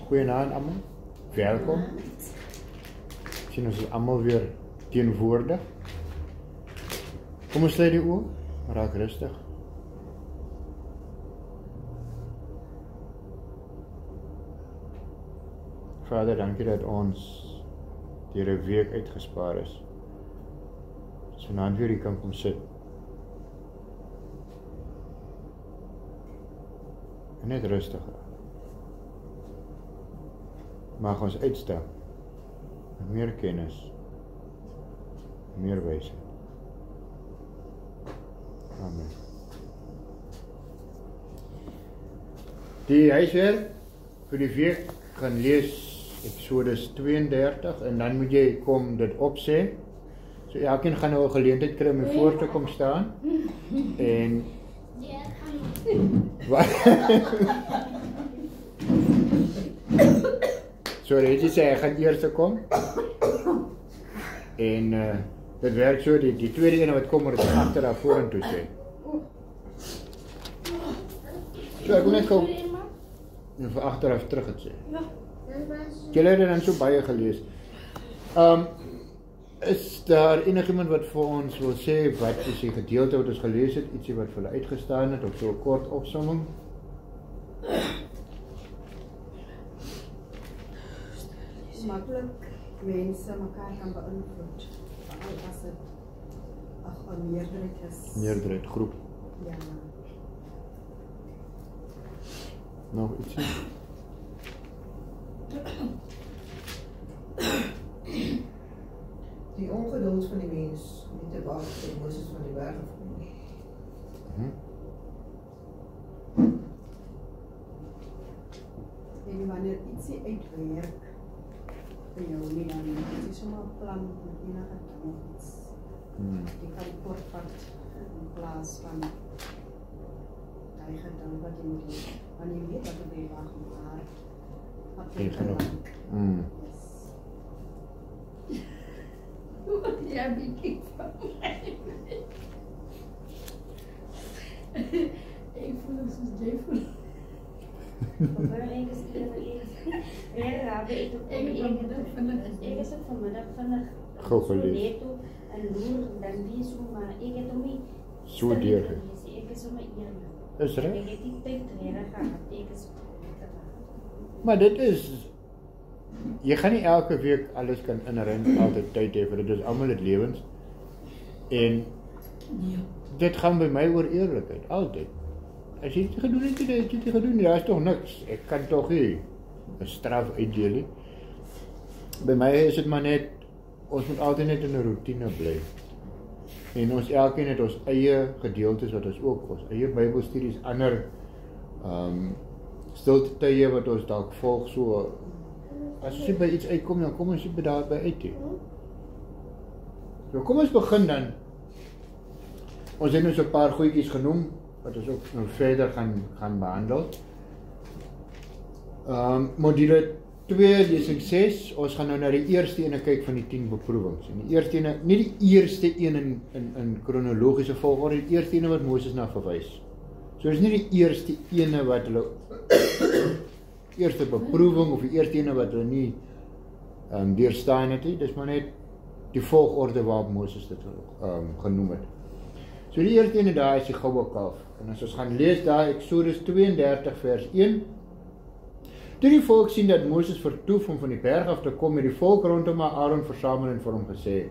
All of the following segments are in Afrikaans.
Goeienaand allemaal. Welkom. Ik zie ons allemaal weer teenwoordig. Kom ons sluit die oor. Raak rustig. Vader, dankie dat ons deur 'n week uitgespaar is. Dat ons vanaand weer hier kan kom sit. En net rustig raak. Mag ons uitstap met meer kennis, meer wysheid. Amen. Die huiswerk vir die week gaan lees Exodus 32 en dan moet jy kom dit opsê. So elkeen gaan nou 'n geleentheid kry om voor te kom staan. En sorry, jy sê ek gaan eers kom. En dit werk so, die tweede ene wat kom moet ek agter daar vorentoe sê. So ek moet net gou en vir agteraf terug het sê. Ja. Julle het dan so baie gelees. Is daar enigiemand wat vir ons wil sê wat is die gedeelte wat ons gelees het, ietsie wat vir hulle uitgestaan het of so 'n kort opsomming? Maklik mense mekaar kan beïnvloed. Veral as dit 'n meerderheid is. Meerderheid groep. Ja. Nog ietsie? Die ongeduld van die mens om nie te wag tot Moses van die berg afkom nie. En wanneer ietsie uitwerk vir jou nie, dan is jy sommer 'n plan met enige iets. Jy kan kort vat in plaas van daai geduld wat jy moet hê. Want jy weet dat jy wag maar wat jy kan doen. Ja, bietjie van my. Ek voel soos jy voel. Ik is het vanmiddag vinnig gelees. En loer dan lees hoe, maar ik heb hom nie so deur. Ek is sommer eerlik. Is reg? Ek het nie tyd reg gehad. Ek is maar dit is jy gaan nie elke week alles kan inren altyd tyd hê vir dit is almal het lewens. En dit gaan by my oor eerlikheid altyd. As jy dit gedoen het, het jy dit gedoen, daar is toch niks. Ek kan toch nie 'n straf uitdeel nie. By my is dit maar net, ons moet altyd net in 'n routine bly. En ons elkeen het ons eie gedeeltes wat ons ook, ons eie Bybelstudies, ander stilte tye wat ons dalk volg so. As jy by iets uitkom, dan kom ons nie by daarby uit nie. So kom ons begin dan. Ons het nou so 'n paar goedjies genoem wat ons ook nou verder gaan behandel. Module 2, lesing 6, ons gaan nou na die eerste ene kyk van die 10 beproewings. En die eerste ene, nie die eerste een in kronologiese volgorde, die eerste ene wat Moses na verwys. So dis nie die eerste ene wat hulle eerste beproewing of die eerste ene wat hulle nie deurstaan het nie, dis maar net die volgorde waarop Moses dit genoem het. So die eerste ene daar is die goue kalf. En as ons gaan lees daar Exodus 32 vers 1. Toe die volk sien dat Moses vertoef om van die berg af te kom, het die volk rondom Aaron versamel en vir hom gesê: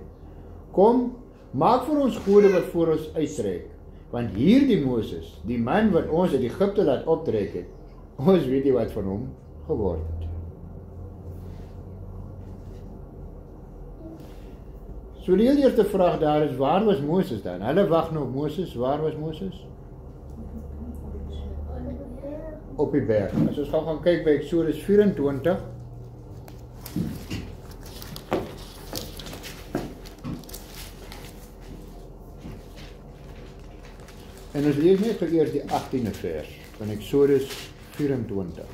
Kom, maak vir ons gode wat voor ons uittrek, want hierdie Moses, die man wat ons uit Egipte laat optrek het, ons weet nie wat van hom geword het. So die heel eerste vraag daar is, waar was Moses dan? Hulle wag nou op Moses, waar was Moses? Op die berg. As ons gaan kyk by Exodus 24. En ons lees net eers die 18de vers van Exodus 24.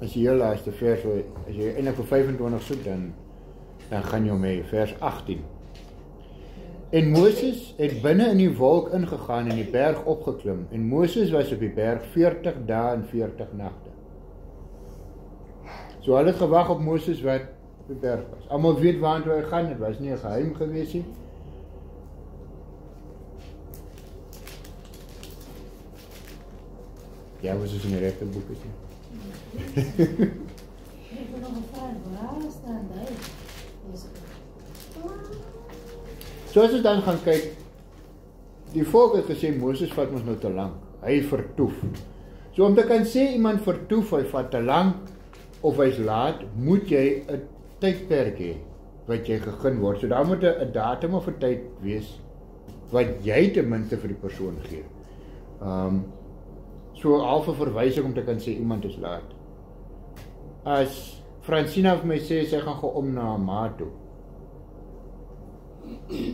As jy heel laaste vers, as jy eintlik vir 25 soek, dan gaan jy mee, vers 18. En Moses het binne in die wolk ingegaan en die berg opgeklim. En Moses was op die berg 40 dae en 40 nagte. So hulle het gewag op Moses wat op die berg was. Almal weet waartoe hy gaan, dit was nie 'n geheim gewees nie. Ja, was is in die regte boek is nie. Ik wil nog een vraag, waar staan daar? So as ons dan gaan kyk, die volk het gesê, Moses vat ons nou te lank, hy vertoef. So om te kan sê, iemand vertoef, hy vat te lank, of hy's laat, moet jy 'n tydperk hê, wat jy gegeen word. So daar moet 'n datum of 'n tyd wees, wat jy ten minste vir die persoon gee. So half 'n verwysing om te kan sê, iemand is laat. As Francina vir my sê, sy gaan om na haar ma toe,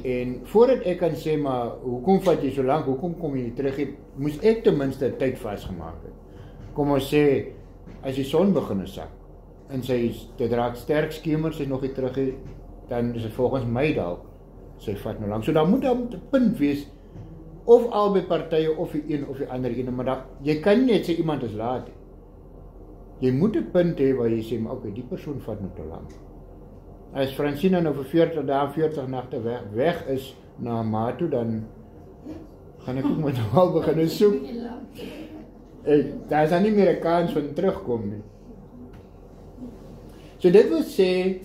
en voordat ek kan sê, maar hoekom vat jy so lank, hoekom kom jy terug, moes ek ten minste 'n tyd vasgemaak het. Kom ons sê, as die son begin sak, en dit raak sterk skemer, sy nog nie terug het, dan is dit volgens my dalk, sy vat nou lang. So daar moet 'n punt wees, of albei partye, of die een of die ander ene, maar jy kan nie net sê iemand is laat. Jy moet 'n punt hê waar jy sê, maar okay, die persoon vat nou te lank. As Francina nou vir 40 dae, 40 nagte weg is na haar ma toe, dan gaan ek ook met haar begin soek. Daar is dan nie meer 'n kans van terugkom nie. So dit wil sê,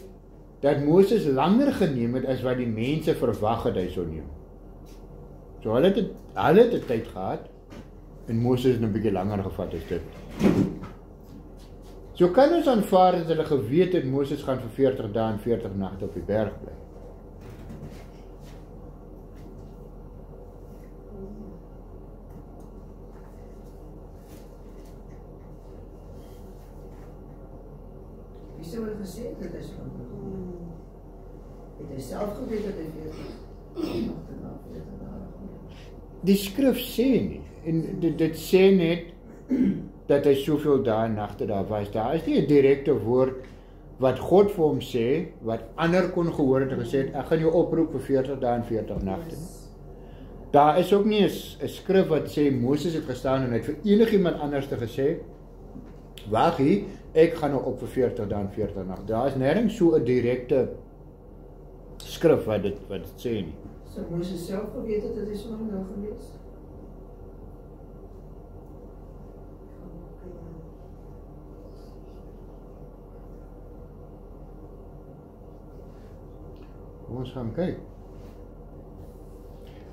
dat Moses langer geneem het, as wat die mense verwag het hy sou neem. So hulle het 'n tyd gehad, en Moses het 'n bietjie langer gevat as dit. So kan ons aanvaar dat hulle geweet het, Moses gaan vir 40 dae en 40 nagte op die berg bly. Wie sou hulle gesê het dit is van het hy self geweet dat hy 40 nagte na 40 dae. Die skrif sê nie, en dit sê net, dat hy soveel dae en nagte daar was. Daar is nie 'n direkte woord wat God vir hom sê, wat ander kon gehoor het en gesê het, ek gaan jou oproep vir 40 dae en 40 nagte. Daar is ook nie 'n skrif wat sê, Moses het gestaan en hy het vir enigiemand anders te gesê, wag hier, ek gaan nou op vir 40 dae en 40 nagte. Daar is nêrens so 'n direkte skrif wat dit sê nie. So Moses self geweet het, dat hy so lank daar gewees. Ons gaan kyk.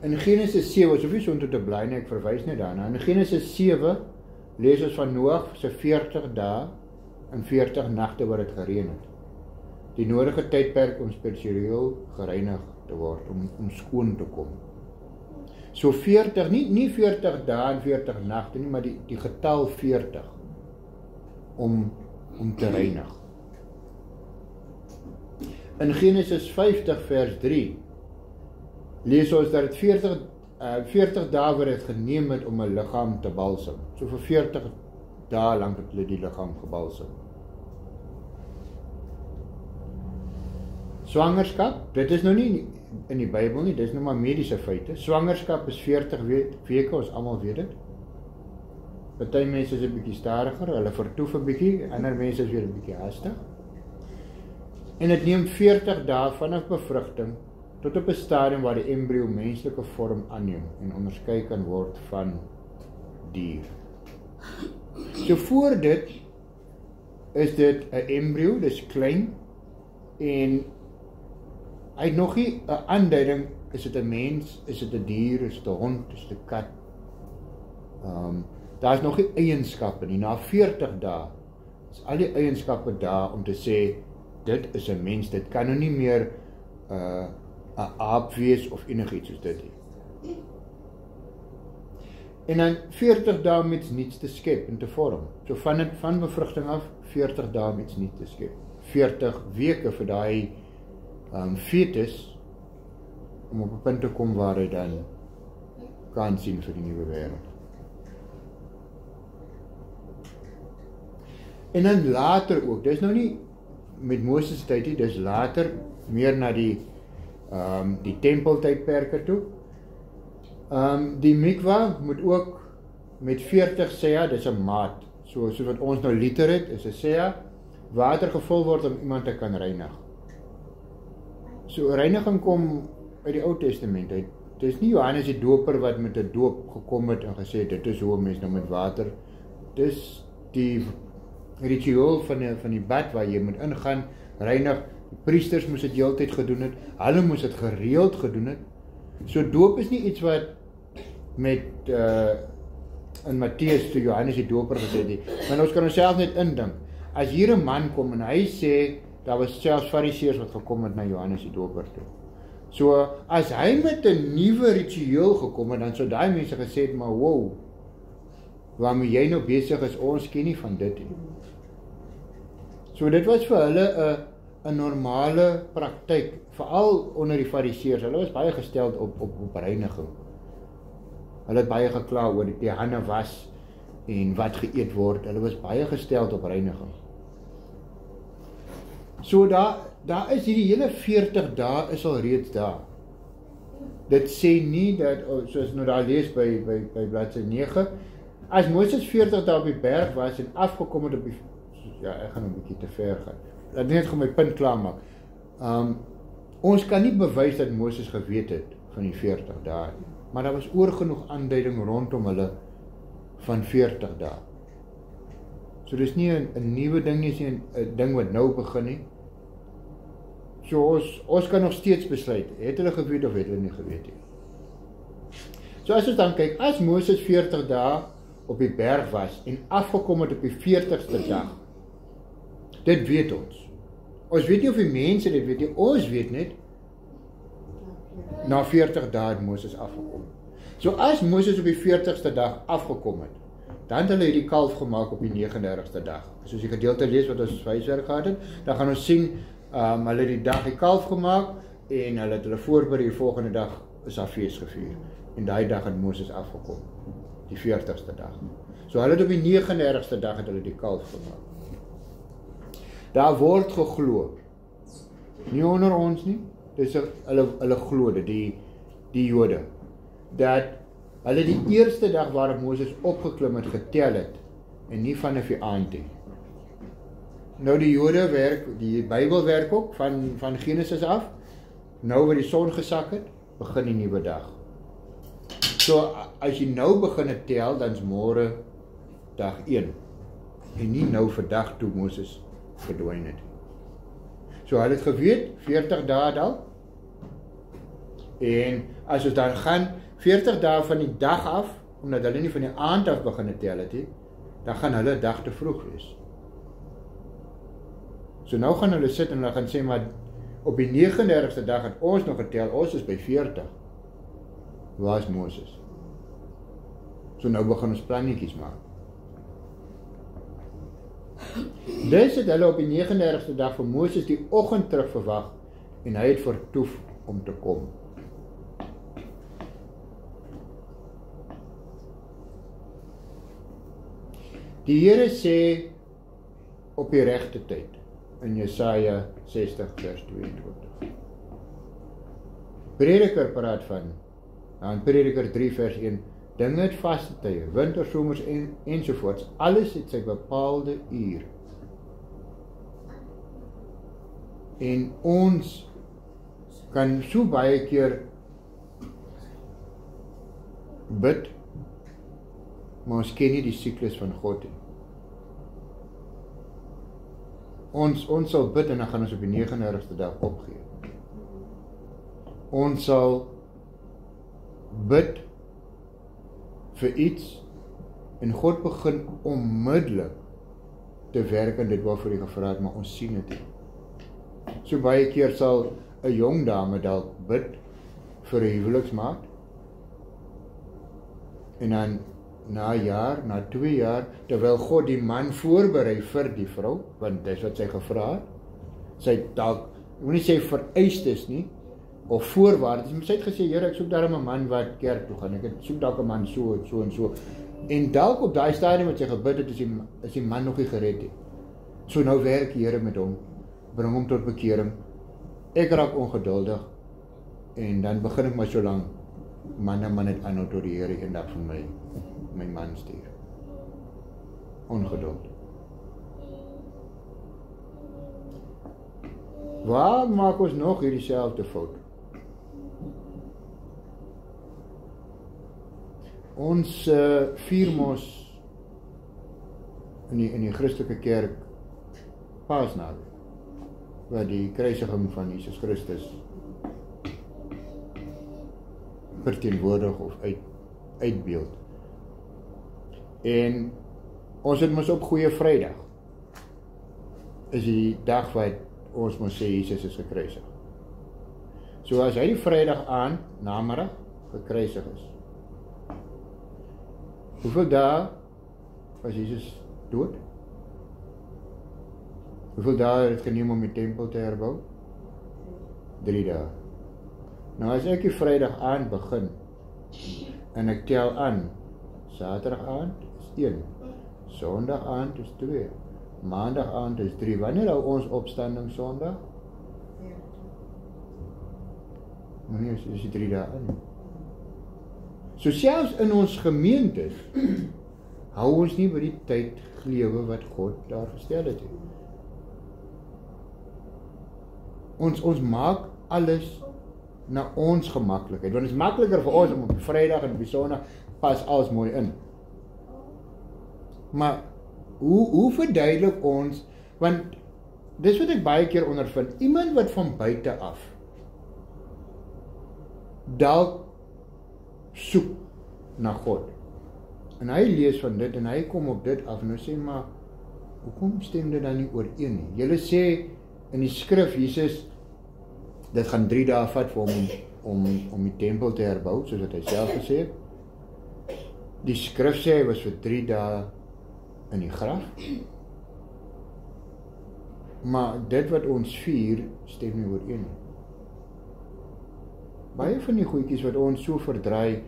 In Genesis 7, as jy so toe te bly, ek verwys net daarna. In Genesis 7 lees ons van Noag se 40 dae en 40 nagte wat dit gereën het. Die nodige tydperk om spiritueel gereinig te word, om skoon te kom. So 40, nie 40 dae en 40 nagte nie, maar die getal 40 om te reinig. In Genesis 50 vers 3 lees ons dat dit 40 dae wat dit geneem het om 'n liggaam te balsam. So vir 40 dae lank het hulle die liggaam gebalsam. Swangerskap, dit is nou nie in die Bybel nie, dit is nou maar mediese feite. Swangerskap is 40 weke, ons almal weet dit. Party mense is 'n bietjie stadiger, hulle vertoef 'n bietjie, ander mense is weer 'n bietjie haastig. En dit neem 40 dae vanaf bevrugting tot op 'n stadium waar die embrio menslike vorm aanneem en onderskei kan word van dier. So voor dit is dit 'n embrio, dis klein, en hy het nog nie 'n aanduiding, is dit 'n mens, is dit 'n dier, is dit 'n hond, is dit 'n kat. Daar is nog nie eienskappe nie. Na 40 dae is al die eienskappe daar om te sê, dit is 'n mens, dit kan nou nie meer 'n aap wees of enigiets soos dit nie. En dan 40 dae om iets nuuts te skep en te vorm. So van bevrugting af, 40 dae om iets nuuts te skep. 40 weke vir daai fetus om op 'n punt te kom waar hy dan kan sien vir die nuwe wêreld. En dan later ook, dis nou nie met Moses tyd nie, dis later meer na die die tempeltydperke toe. Die mikwa moet ook met 40 sea, dis 'n maat, soos wat ons nou liter het, is 'n sea, water gevul word om iemand te kan reinig. So reiniging kom uit die Ou Testament uit. Dit is nie Johannes die Doper wat met 'n doop gekom het en gesê dit is hoe 'n mens nou met water. Dis die ritueel van die bad waar jy moet ingaan, reinig. Die priesters moes dit heeltyd gedoen het. Hulle moes dit gereeld gedoen het. So doop is nie iets wat met in Matteus toe Johannes die Doper gesê het nie. Maar ons kan onsself net indink. As hier 'n man kom en hy sê daar was selfs fariseërs wat gekom het na Johannes die Doper toe. So as hy met 'n nuwe ritueel gekom het, dan sou daai mense gesê het, maar wow, waarmee jy nou besig is, ons ken nie van dit nie. So dit was vir hulle 'n normale praktyk, veral onder die fariseërs. Hulle was baie gestel op reiniging. Hulle het baie gekla oor die hande was en wat geëet word. Hulle was baie gestel op reiniging. So daar is hierdie hele 40 dae is al reeds daar. Dit sê nie dat, soos nou daar lees by bladsy 9, as Moses 40 dae op die berg was en afgekom het op die, ja, ek gaan 'n bietjie te ver gaan. Laat net gou my punt klaar maak. Ons kan nie bewys dat Moses geweet het van die 40 dae, maar daar was oorgenoeg aanduiding rondom hulle van 40 dae. So dis nie 'n nuwe ding nie, is nie 'n ding wat nou begin nie. So ons kan nog steeds besluit, het hulle geweet of het hulle nie geweet nie. So as ons dan kyk, as Moses 40 dae op die berg was en afgekom het op die 40ste dag, dit weet ons. Ons weet nie of die mense dit weet nie, ons weet net, na 40 dae het Moses afgekom. So as Moses op die 40ste dag afgekom het, dan het hulle hierdie kalf gemaak op die 39ste dag. Soos die gedeelte lees wat ons huiswerk gehad het, dan gaan ons sien, hulle het die dag die kalf gemaak, en hulle het hulle voorberei, die volgende dag is daar fees gevier. En daai dag het Moses afgekom, die 40ste dag. So hulle het op die 39ste dag het hulle die kalf gemaak. Daar word geglo, nie onder ons nie, dis hulle glo dit, die Jode, dat hulle die eerste dag waarop Moses opgeklim het, getel het, en nie vanaf die aand nie. Nou die Jode werk, die Bybel werk ook, van Genesis af, nou wat die son gesak het, begin die nuwe dag. So, as jy nou begin tel, dan is môre dag 1, en nie nou vir dag toe Moses verdwyn het. So, hulle het geweet, 40 dae dalk, en as ons dan gaan, 40 dae van die dag af, omdat hulle nie van die aand af begin tel het, dan gaan hulle 'n dag te vroeg wees. So nou gaan hulle sit en hulle gaan sê, maar op die 39ste dag het ons nog getel, ons is by 40. Waar is Moses? So nou begin ons plannetjies maak. Dus het hulle op die 39ste dag vir Moses die oggend terug verwag, en hy het vertoef om te kom. Die Here sê op die regte tyd, in Jesaja 60 vers 22. Prediker praat van, in Prediker 3 vers 1, dinge het vaste tye, winter, somers ensovoorts, alles het sy bepaalde uur. En ons kan so baie keer bid, maar ons ken nie die siklus van God nie. Ons sal bid en dan gaan ons op die 39ste dag opgee. Ons sal bid vir iets en God begin onmiddellik te werk aan dit waarvoor hy gevra het, maar ons sien dit nie. So baie keer sal 'n jong dame dalk bid vir 'n huweliksmaat, en dan na 'n jaar, na 2 jaar, terwyl God die man voorberei vir die vrou, want dis wat sy gevra het, sy dalk, ek wil nie sê vereistes nie, of voorwaardes, maar sy het gesê, Here, ek soek daarom 'n man wat kerk toe gaan, ek soek dalk 'n man so en so, en dalk op daai stadium wat sy gebid het, is die man nog nie gered nie. So nou werk die Here met hom, bring hom tot bekering, ek raak ongeduldig, En dan begin ek maar so lank man net aanhou tot die Here eendag vir my man stuur. Ongeduld. Waar maak ons nog hierdie selfde fout? Ons vier mos in die Christelike kerk Paasnaweek, wat die kruisiging van Jesus Christus verteenwoordig of uitbeeld. En ons het mos op Goeie Vrydag is die dag wat ons moet sê Jesus is gekruisig. So as hy die Vrydag aan, namiddag, gekruisig is. Hoeveel dae was Jesus dood? Hoeveel dae het het geneem om die tempel te herbou? 3 dae. Nou as ek die Vrydag aand begin, en ek tel aan, Saterdag aand is 1, Sondag aand is 2, Maandag aand is 3. Wanneer hou ons opstanding Sondag? Nee, is die 3 dae in. So selfs in ons gemeentes hou ons nie by die tyd gelewe wat God daar gestel het. Ons maak alles na ons gemaklikheid, want het is makliker vir ons om op die Vrydag en op die Sondag pas alles mooi in. Maar hoe verduidelik ons, want dis wat ek baie keer ondervind, iemand wat van buite af dalk soek na God, en hy lees van dit, en hy kom op dit af, en hy sê, maar hoekom stem dit dan nie ooreen nie? Julle sê in die skrif, Jesus, dit gaan 3 dae vat vir hom om die tempel te herbou, soos wat hy self gesê het. Die skrif sê hy was vir 3 dae in die graf. Maar dit wat ons vier, stem nie ooreen nie. Baie van die goedjies wat ons so verdraai,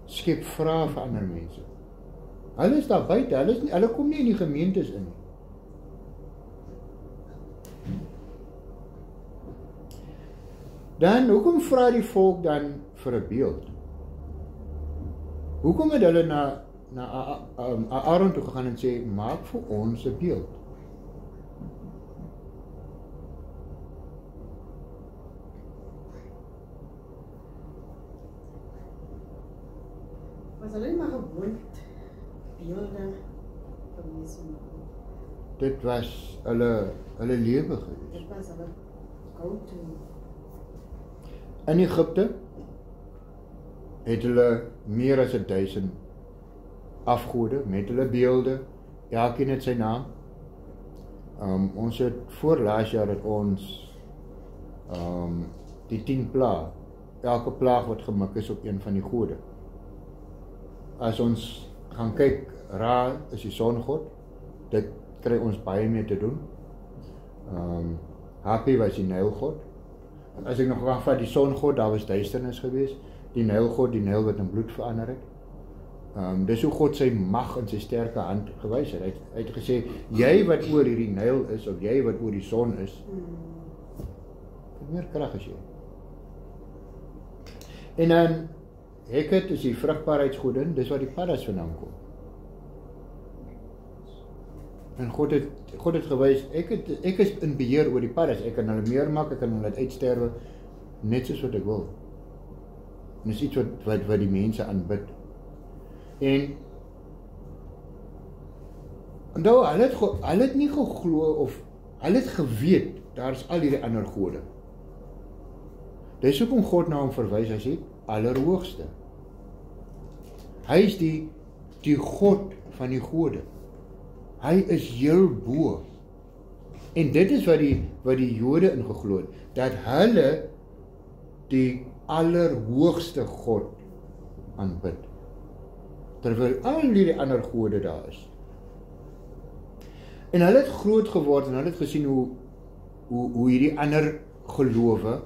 skep vrae vir ander mense. Hulle is daar buite, hulle kom nie in die gemeentes in nie. Dan, hoekom vra die volk dan vir 'n beeld? Hoekom het hulle na Aaron toe gegaan en sê, maak vir ons 'n beeld? Was hulle maar gewoond beelde gewees? Dit was hulle lewe gewees. Dit was hulle go-to. In Egipte het hulle meer as 1000 afgode met hulle beelde, elkeen het sy naam. Ons het voor laas jaar het ons die 10 plaag, elke plaag wat gemik is op een van die gode. As ons gaan kyk, Ra is die songod, dit kry ons baie mee te doen. Hapi was die Nylgod. As ek nog gaan vat, die songod, daar was duisternis geweest. Die Nylgod, die Nyl wat in bloed verander het. Dis hoe God sy mag en sy sterke hand gewys het. Hy het gesê, jy wat oor hierdie Nyl is, of jy wat oor die son is, het meer krag as jy. En dan, Heket is die vrugbaarheidsgodin, dis waar die paddas vandaan kom. En God het gewys, ek is in beheer oor die paddas, ek kan hulle meer maak, ek kan hulle uitsterwe, net soos wat ek wil. En dis iets wat die mense aanbid. En onthou, hulle het nie geglo, of hulle het geweet, daar is al hierdie ander gode. Dis hoekom God na hom verwys, hy sê, Allerhoogste. Hy is die God van die gode. Hy is heel bo. En dit is wat die Jode ingeglo het, dat hulle die Allerhoogste God aanbid. Terwyl al die ander gode daar is. En hulle het groot geword en hulle het gesien hoe hierdie ander gelowe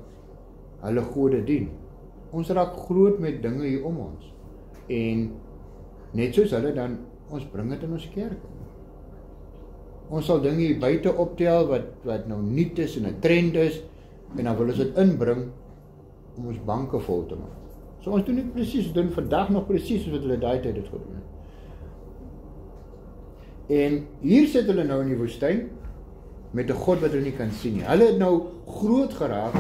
hulle gode dien. Ons raak groot met dinge hier om ons. En net soos hulle dan, ons bring dit in ons kerk. Ons sal dinge hier buite optel wat nou nuut is en 'n trend is, en dan wil ons dit inbring, om ons banke vol te maak. So ons doen dit presies, ons doen vandag nog presies wat hulle daai tyd het gedoen het. En hier sit hulle nou in die woestyn met 'n God wat hulle nie kan sien nie. Hulle het nou groot geraak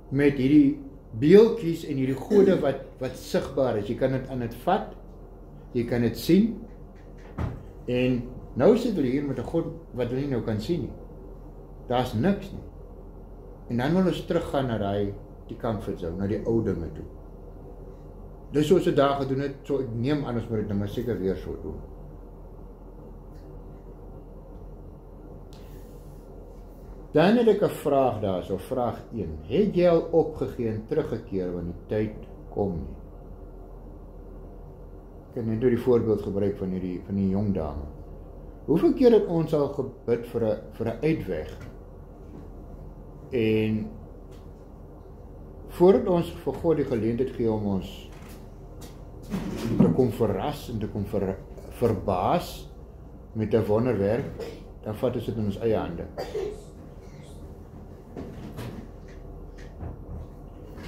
met hierdie beeldjies en hierdie gode wat sigbaar is. Jy kan dit aan dit vat, jy kan dit sien. En nou sit hulle hier met 'n God wat hulle nie nou kan sien nie. Daar's niks nie. En dan wil ons teruggaan na die comfort zone, na die ou dinge toe. Dis soos ons daar gedoen het, so ek neem aan ons moet dit dinge seker weer so doen. Dan het ek 'n vraag daar, so vraag 1. Het jy al opgegee en teruggekeer wanneer die tyd kom nie? Ek het net die voorbeeld gebruik van die jong dame. Hoeveel keer het ons al gebid vir 'n uitweg? En voordat ons vir God die geleentheid gee om ons te kom verras en te kom verbaas met 'n wonderwerk, dan vat ons dit in ons eie hande.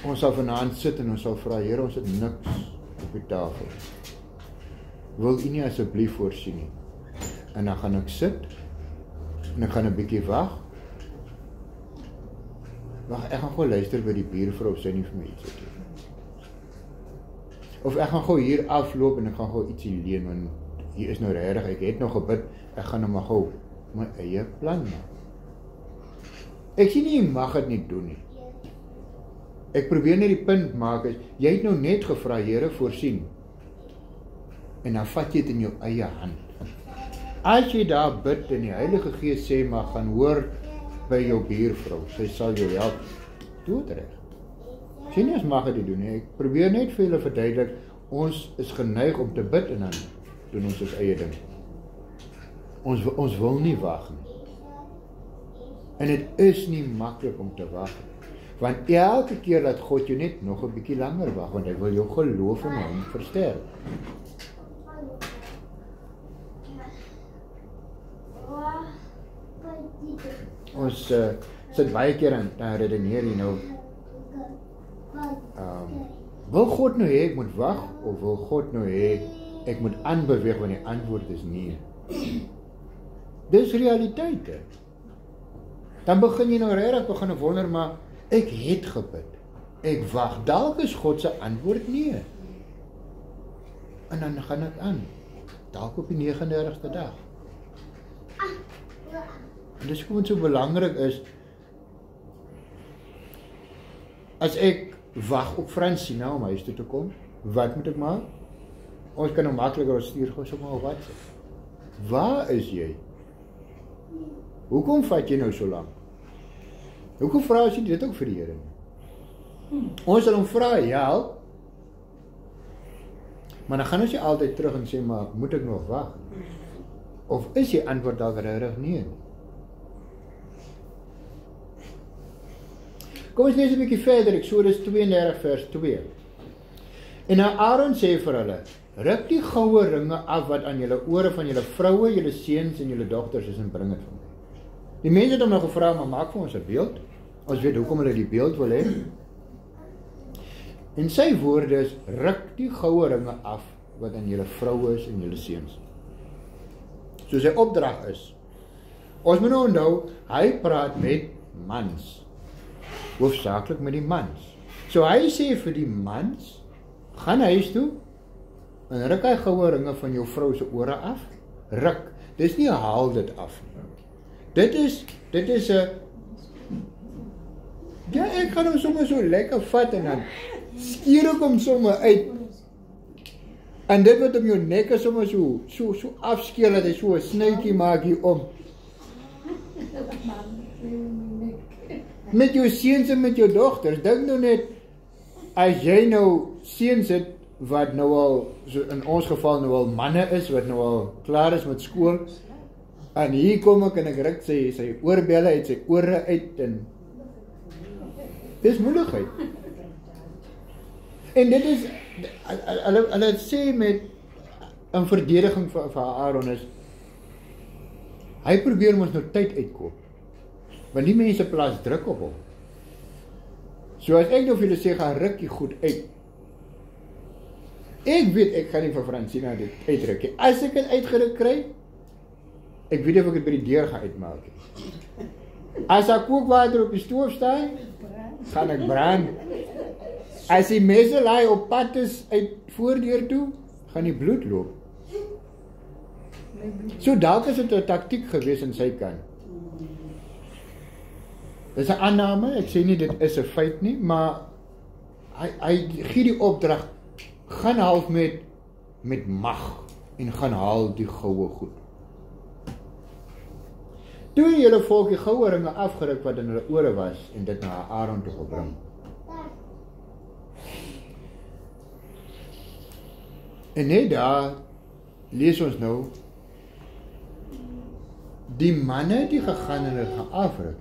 Ons sal vanaand sit en ons sal vra, Here, ons het niks op die tafel. Wil U nie asseblief voorsien nie? En dan gaan ek sit en ek gaan 'n bietjie wag. Wag, ek gaan gou luister by die buurvrou of sy nie vir my iets het nie. Of ek gaan gou hier afloop en ek gaan gou ietsie leen, want hier is nou regtig, ek het nog gebid, ek gaan nou maar gou my eie plan maak. Ek sien nie, jy mag dit nie doen nie. Ek probeer net die punt maak, is, jy het nou net gevra, Here, voorsien. En dan vat jy dit in jou eie hand. As jy daar bid en die Heilige Gees sê, maar gaan hoor by jou buurvrou, sy sal jou help, doe het reg. Ek sê nie, ons mag dit doen nie. Ek probeer net vir julle verduidelik, ons is geneig om te bid en dan doen ons ons eie ding. Ons wil nie wag nie. En dit is nie maklik om te wag nie. Want elke keer dat God jou net nog 'n bietjie langer wag, want hy wil jou geloof in hom versterk. Ons sit baie keer aan redeneer hier nou. Wil God nou hê ek moet wag, of wil God nou hê ek moet aanbeweeg wanneer die antwoord is nee? Dis realiteite. Dan begin jy nou regtig begin wonder, maar ek het gebid. Ek wag, dalk is God se antwoord nee. En dan gaan ek aan. Dalk op die 39ste dag. En dis hoekom dit so belangrik is, as ek wag op Fransina om huis toe te kom, wat moet ek maak? Ons kan nou makliker stuur gou sommer op WhatsApp. Waar is jy? Hoekom vat jy nou so lank? Hoekom vra as jy dit ook vir die Here? Ons sal hom vra, ja. Maar dan gaan ons nie altyd terug en sê, maar moet ek nog wag? Of is jy antwoord dalk regtig nee? Kom ons lees 'n bietjie verder, Eksodus 32 vers 2. En nou Aaron sê vir hulle, ruk die goue ringe af wat aan julle ore van julle vroue, julle seuns en julle dogters is en bring dit vir my. Die mense het hom nou gevra, maar maak vir ons 'n beeld. Ons weet hoekom hulle die beeld wil hê. En sy woorde is, ruk die goue ringe af wat aan julle vroue is en julle seuns. So sy opdrag is, ons moet nou onthou, hy praat met mans. Hoofsaaklik met die mans. So hy sê vir die mans, gaan huis toe, en ruk hy goue ringe van jou vrou se ore af. Ruk, dis nie haal dit af nie. Dit is 'n, ja, ek gaan hom sommer so lekker vat en dan skeer ek hom sommer uit. En dit wat om jou nek is sommer so afskeer dat hy so 'n snytjie maak hier om. Met jou seuns en met jou dogters, dink nou net, as jy nou seuns het, wat nou al, so in ons geval nou al manne is, wat nou al klaar is met skool, en hier kom ek en ek ruk sy oorbelle uit, sy ore uit, en dis moeilikheid. En dit is, hulle sê met, in verdediging van Aaron is, hy probeer ons nou tyd uitkoop, want die mense plaas druk op hom. So as ek nou vir julle sê, gaan ruk die goed uit. Ek weet, ek gaan nie vir Francina dit uitruk nie. As ek dit uitgeruk kry, ek weet of ek dit by die deur gaan uitmaak. As daar kookwater op die stoof staan, gaan ek brand. As die meselaai op pad is uit voordeur toe, gaan die bloed loop. So dalk is dit 'n taktiek gewees in sy kant. Dis 'n aanname, ek sê nie dit is 'n feit nie, maar hy gee die opdrag, gaan half met mag en gaan haal die goue goed. Toe die hele volk die goue ringe afgeruk wat in hulle ore was en dit na Aaron toe gebring. En net daar lees ons nou, die manne het die gegaan en het gaan afruk.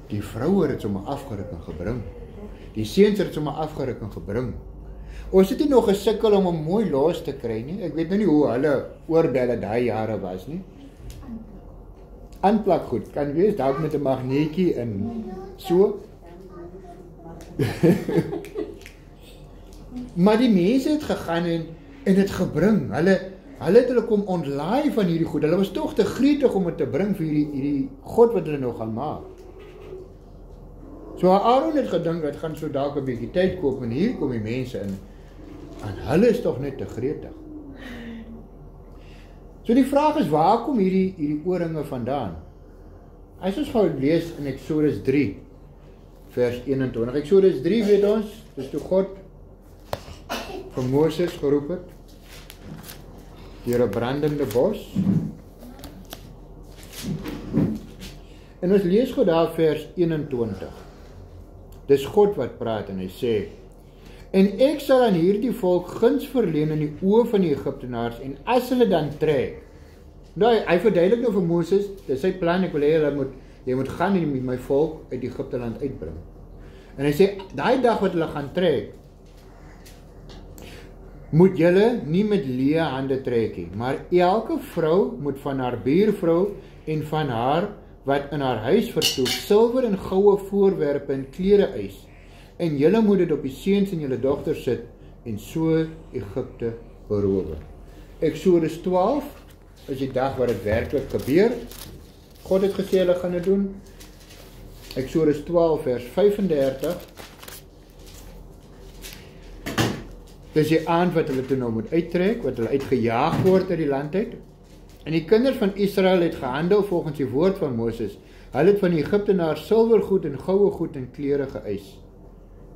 Die vroue het sommer afgeruk en gebring. Die seuns het sommer afgeruk en gebring. Ons het nie nog gesukkel om hom mooi los te kry nie. Ek weet nou nie hoe hulle oorbelle daai jare was nie. Aanplak goed, kan wees, dalk met 'n magneetjie en so. Maar die mense het gegaan en het gebring. Hulle het hulle kom ontlaai van hierdie goed. Hulle was tog te gretig om dit te bring vir hierdie God wat hulle nou gaan maak. So Aaron het gedink, dit gaan so dalk 'n bietjie tyd koop en hier kom die mense in. En hulle is tog net te gretig. So die vraag is, waar kom hierdie oorringe vandaan? As ons gou lees in Eksodus 3, vers 21. Eksodus 3 weet ons, dis toe God vir Moses geroep het, deur 'n brandende bos. En ons lees gou daar vers 21. Dis God wat praat en hy sê, en ek sal aan hierdie volk guns verleen in die oë van die Egiptenaars, en as hulle dan trek. Nou, hy verduidelik nou vir Moses, dis sy plan, ek wil hê jy moet gaan en my volk uit Egipte land uitbring. En hy sê, daai dag wat hulle gaan trek, moet julle nie met leë hande trek nie, maar elke vrou moet van haar buurvrou en van haar wat in haar huis vertoef, silwer en goue voorwerpe en klere eis. En julle moet dit op die seuns en julle dogters sit en so Egipte beroof. Eksodus 12 is die dag waar dit werklik gebeur. God het gesê hulle gaan dit doen. Eksodus 12 vers 35. Dis die aand wat hulle toe nou moet uittrek, wat hulle uitgejaag word uit die land uit. En die kinders van Israel het gehandel volgens die woord van Moses. Hulle het van die Egiptenaars silwergoed en goue goed en klere geëis.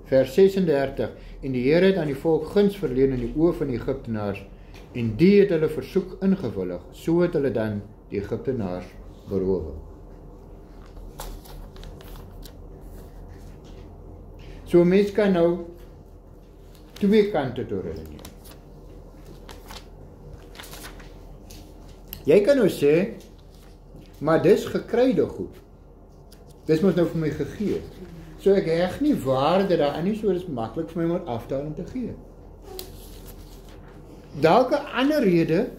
Vers 36. En die Here het aan die volk guns verleen in die oë van die Egiptenaars, en die het hulle versoek ingewillig, so het hulle dan die Egiptenaars beroof. So 'n mens kan nou twee kante toe redeneer. Jy kan nou sê, maar dis gekryde goed. Dis mos nou vir my gegee. So ek heg nie waarde daaraan nie, so dis maklik vir my om af te haal en te gee. Dalk 'n ander rede,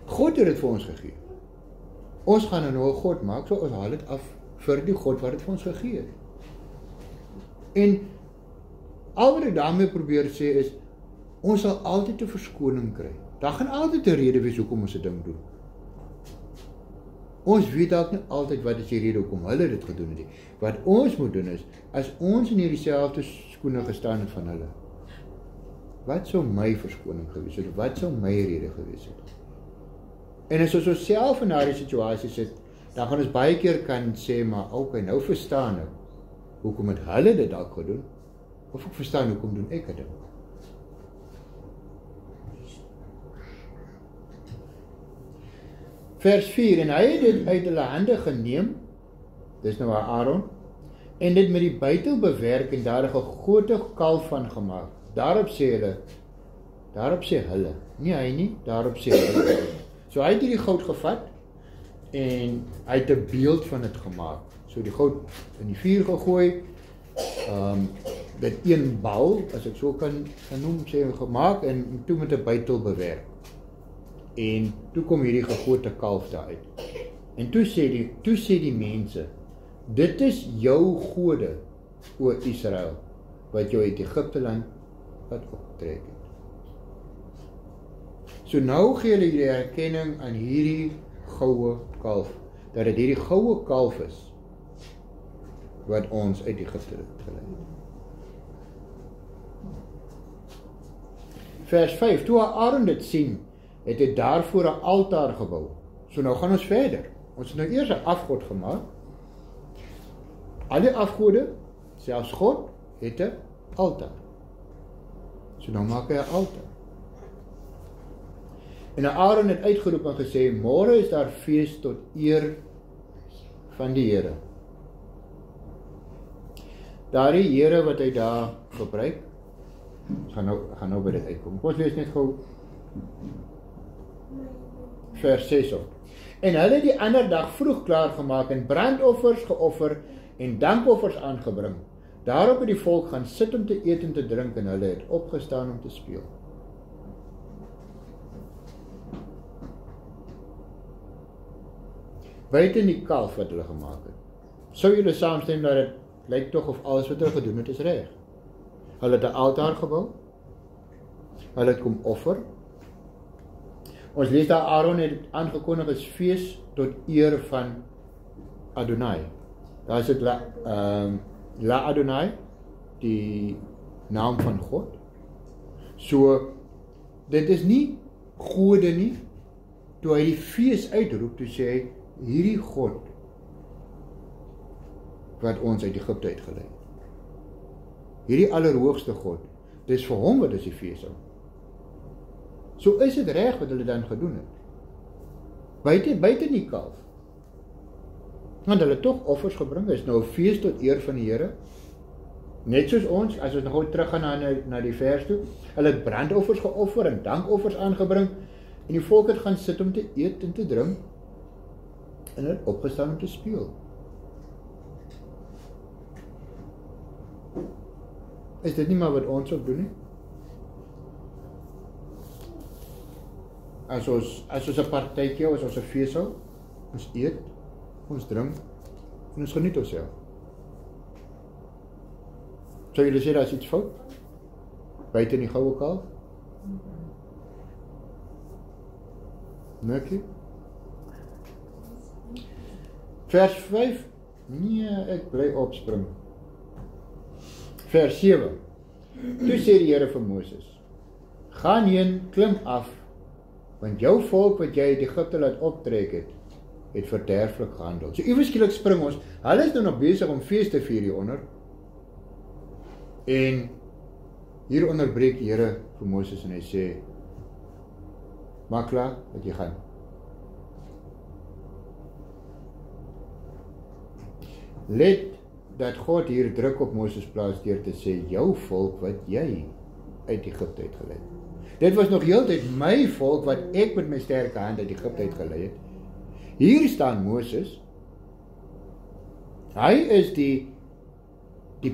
God het dit vir ons gegee. Ons gaan nou 'n God maak, so ons haal dit af vir die God wat dit vir ons gegee het. En al wat ek daarmee probeer sê is, ons sal altyd 'n verskoning kry. Daar gaan altyd 'n rede wees hoekom ons 'n ding doen. Ons weet dalk nie altyd wat is die rede hoekom hulle dit gedoen het nie. Wat ons moet doen is, as ons in hierdie selfde skoene gestaan het van hulle, wat sou my verskoning gewees het? Wat sou my rede gewees het? En as ons osself in daardie situasie sit, dan gaan ons baie keer kan sê, maar okay, nou verstaan ek hoekom het hulle dit dalk gedoen, of ek verstaan hoekom doen ek dit. Vers 4, en hy het dit uit hulle hande geneem, dis nou Aaron, en dit met die buitel bewerk en daar 'n gegote kalf van gemaak. Daarop sê hulle, nie hy nie, daarop sê hulle. So hy het hierdie goud gevat, en hy het 'n beeld van dit gemaak. So die goud in die vuur gegooi, dit een bal, as ek so kan noem, sê gemaak, en toe met 'n buitel bewerk. En toe kom hierdie gegote kalf daar uit. En toe sê die mense, dit is jou gode, o Israel, wat jou uit Egipte land wat optrek het. So nou gee hulle die erkenning aan hierdie goue kalf, dat dit hierdie goue kalf is, wat ons uit Egipte het gelei. Vers 5, toe Aaron dit sien, het hy daarvoor 'n altaar gebou. So nou gaan ons verder. Ons het nou eers 'n afgod gemaak. Al die afgode, selfs God, het 'n altaar. So nou maak hy 'n altaar. En Aaron het uitgeroep en gesê, môre is daar fees tot eer van die Here. Daardie Here wat hy daar gebruik, gaan nou by dit uitkom. Kom ons lees net gou vers 6 op. En hulle het die ander dag vroeg klaar gemaak en brandoffers geoffer en dankoffers aangebring. Daarop het die volk gaan sit om te eet en te drink en hulle het opgestaan om te speel. Buiten die kalf wat hulle gemaak het, sou julle saamstem dat dit lyk tog of alles wat hulle gedoen het is reg. Hulle het 'n altaar gebou. Hulle het kom offer. Ons lees daar Aaron het aangekondig as fees tot eer van Adonai. Daar is dit La Adonai, die naam van God. So, dit is nie gode nie. Toe hy die fees uitroep, toe sê hy, hierdie God wat ons uit Egipte uitgelei het. Hierdie allerhoogste God, dis vir hom wat is die fees hou. So is dit reg wat hulle dan gedoen het. Buite die kalf. Want hulle tog offers gebring, is nou 'n fees tot eer van die Here. Net soos ons, as ons nou terug gaan na die vers toe, hulle het brandoffers geoffer en dankoffers aangebring, en die volk het gaan sit om te eet en te drink, en hulle het opgestaan om te speel. Is dit nie maar wat ons ook doen nie? As ons 'n partytjie, as ons 'n fees hou, ons eet, ons drink, en ons geniet onsself. Sou julle sê, daar is iets fout? Buite die goue kalf? Merk jy? Vers 5, nee, ek bly opspring. Vers 7, toe sê die Here vir Moses, gaan heen, klim af, want jou volk wat jy uit Egipte laat optrek het verderflik gehandel. So iewers skielik spring ons, hulle is nou nog besig om fees te vier hieronder, en hier onderbreek die Here vir Moses en hy sê, maak klaar, dat jy gaan. Let dat God hier druk op Moses plaas deur te sê, jou volk wat jy uit Egipte het gelei. Dit was nog heeltyd my volk wat ek met my sterke hand uit Egipte het gelei het. Hier staan Moses. Hy is die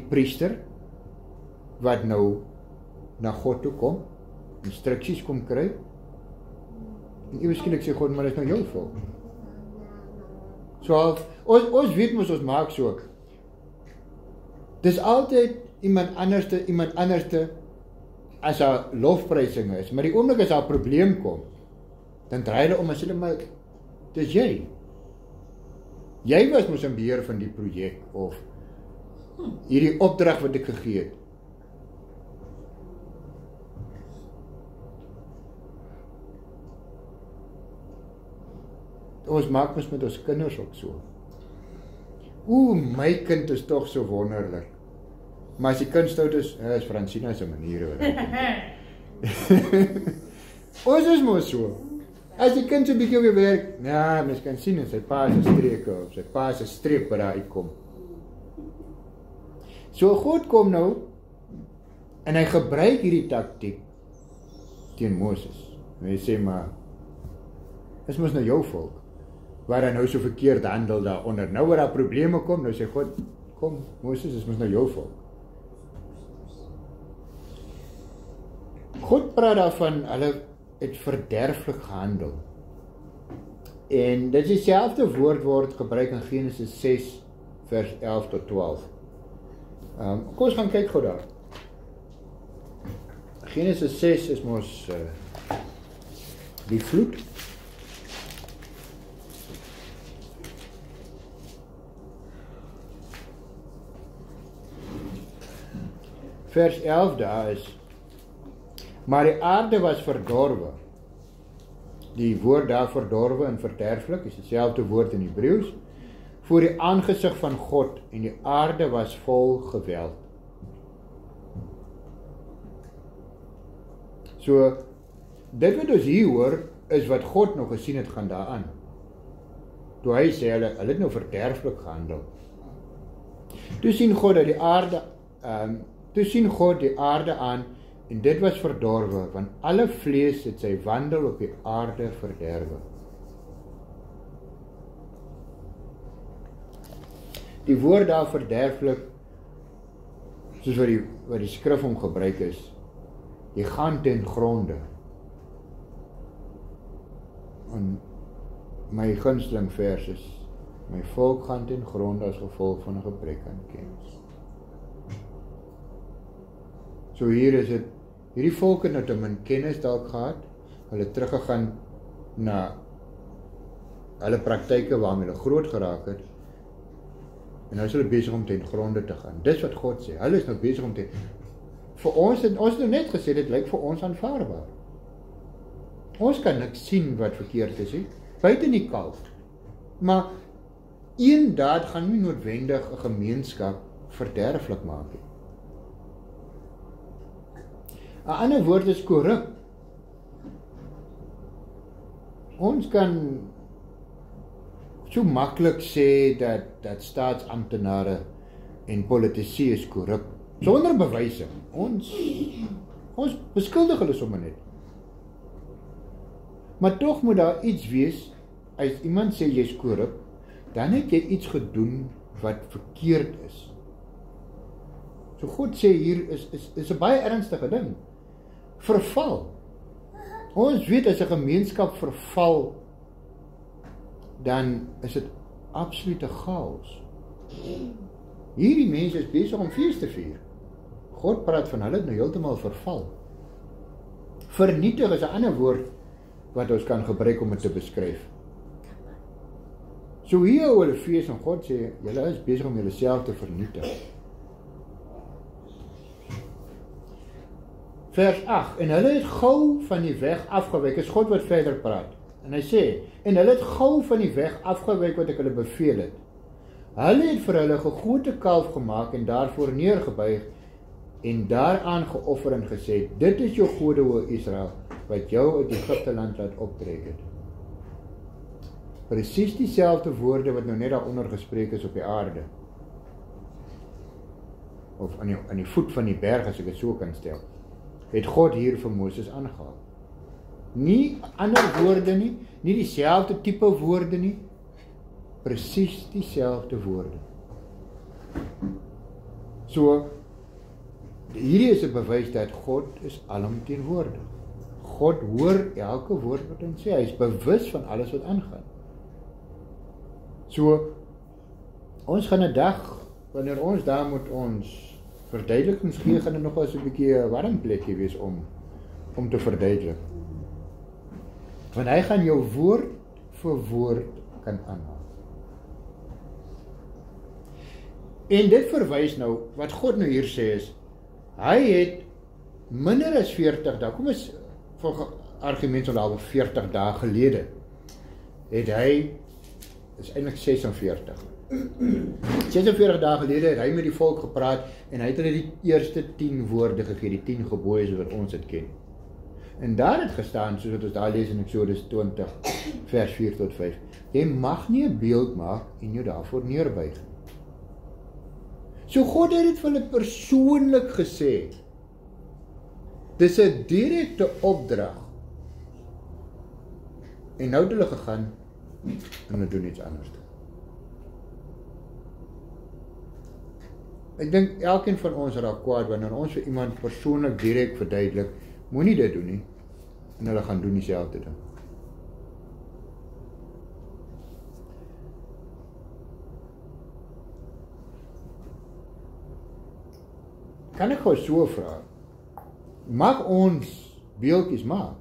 priester wat nou na God toe kom, instruksies kom kry. En eers skielik sê God, maar dit is nou jou volk. So, ons weet mos, ons maak so. Dis altyd iemand anderste as daar lofprysing is, maar die oomblik as daar 'n probleem kom, dan draai hulle om en sê hulle, maar dis jy. Jy was mos in beheer van die projek, of hierdie opdrag wat ek gegee het. Ons maak mos met ons kinders ook so. My kind is toch so wonderlik. Maar as die kind stout is Francina se maniere. Ons is mos so. As die kind so 'n bietjie op die werk, mens kan sien in sy pa se streke of sy pa se streep wat daar uitkom. So God kom nou en hy gebruik hierdie taktiek teen Moses. En hy sê maar, dis mos nou jou volk, waar hy nou so verkeerd handel daaronder. Nou waar daar probleme kom, nou sê God, kom Moses, dis mos nou jou volk. God praat daarvan, hulle het verderflik gehandel. En dit is dieselfde woord word gebruik in Genesis 6 vers 11 tot 12. Kom ons gaan kyk gou daar. Genesis 6 is mos die vloed. Vers 11 daar is, maar die aarde was verdorwe. Die woord daar verdorwe en verderflik is dieselfde woord in Hebreëus, voor die aangesig van God, en die aarde was vol geweld. So, dit wat ons hier hoor, is wat God nog gesien het gaan daaraan. Toe hy sê, hulle het nou verderflik gehandel. Toe sien God dat die aarde, toe sien God die aarde aan, en dit was verdorwe, want alle vlees het sy wandel op die aarde verderwe. Die woord daar verderflik, soos wat die skrif om gebruik is, jy gaan ten gronde. En my gunsteling vers is, my volk gaan ten gronde as gevolg van 'n gebrek aan kennis. So hier is dit, hierdie volk het nou te min kennis dalk gehad, hulle teruggegaan na hulle praktyke waarmee hulle groot geraak het, en nou is hulle besig om ten gronde te gaan. Dis wat God sê, hulle is nou besig om vir ons het nou net gesê, dit lyk vir ons aanvaarbaar. Ons kan niks sien wat verkeerd is, buiten die kalf. Maar een daad gaan nie noodwendig 'n gemeenskap verderflik maak nie. 'n ander woord is korrup. Ons kan so maklik sê dat staatsamptenare en politici is korrup, sonder bewyse. Ons beskuldig hulle sommer net. Maar tog moet daar iets wees, as iemand sê jy is korrup, dan het jy iets gedoen wat verkeerd is. So God sê hier is 'n baie ernstige ding. Verval. Ons weet as 'n gemeenskap verval, dan is dit absolute chaos. Hierdie mense is besig om fees te vier. God praat van hulle nou heeltemal verval. Vernietig is 'n ander woord wat ons kan gebruik om dit te beskryf. So hier hou hulle fees en God sê, julle is besig om julleself te vernietig. Vers 8, en hulle het gou van die weg afgewyk, is God wat verder praat. En hy sê, en hulle het gou van die weg afgewyk wat ek hulle beveel het. Hulle het vir hulle gegote kalf gemaak en daarvoor neergebuig en daaraan geoffer en gesê, dit is jou gode, o Israel, wat jou uit Egipte land laat optrek het. Presies dieselfde woorde wat nou net daaronder gespreek is op die aarde. Of aan die voet van die berg, as ek dit so kan stel, het God hier vir Moses aangehaal. Nie ander woorde nie dieselfde tipe woorde nie, presies dieselfde woorde. So, hierdie is 'n bewys dat God is alomteenwoordig. God hoor elke woord wat hy sê, hy is bewus van alles wat aangaan. So, ons gaan 'n dag, wanneer ons daar moet ons verduidelikings gee, gaan dit nog as 'n bietjie 'n warm plekkie wees om te verduidelik. Want hy gaan jou woord vir woord kan aanhaal. En dit verwys nou, wat God nou hier sê is, hy het minder as 40 dae, kom ons volgens argument so daar 40 dae gelede, het hy, is eintlik 46 dae gelede het hy met die volk gepraat, en hy het hulle die eerste 10 woorde gegee, die 10 gebooie wat ons het ken. En daar het gestaan, soos wat ons daar lees in Exodus 20, vers 4 tot 5, jy mag nie 'n beeld maak en jou daarvoor neerbuig. So God het dit vir hulle persoonlik gesê. Dis 'n direkte opdrag. En nou het hulle gegaan en hulle doen iets anders. Ek dink elkeen van ons raak kwaad wanneer ons vir iemand persoonlik direk verduidelik, moenie dit doen nie, en hulle gaan doen dieselfde ding. kan ek gou so vra? Mag ons beeldjies maak?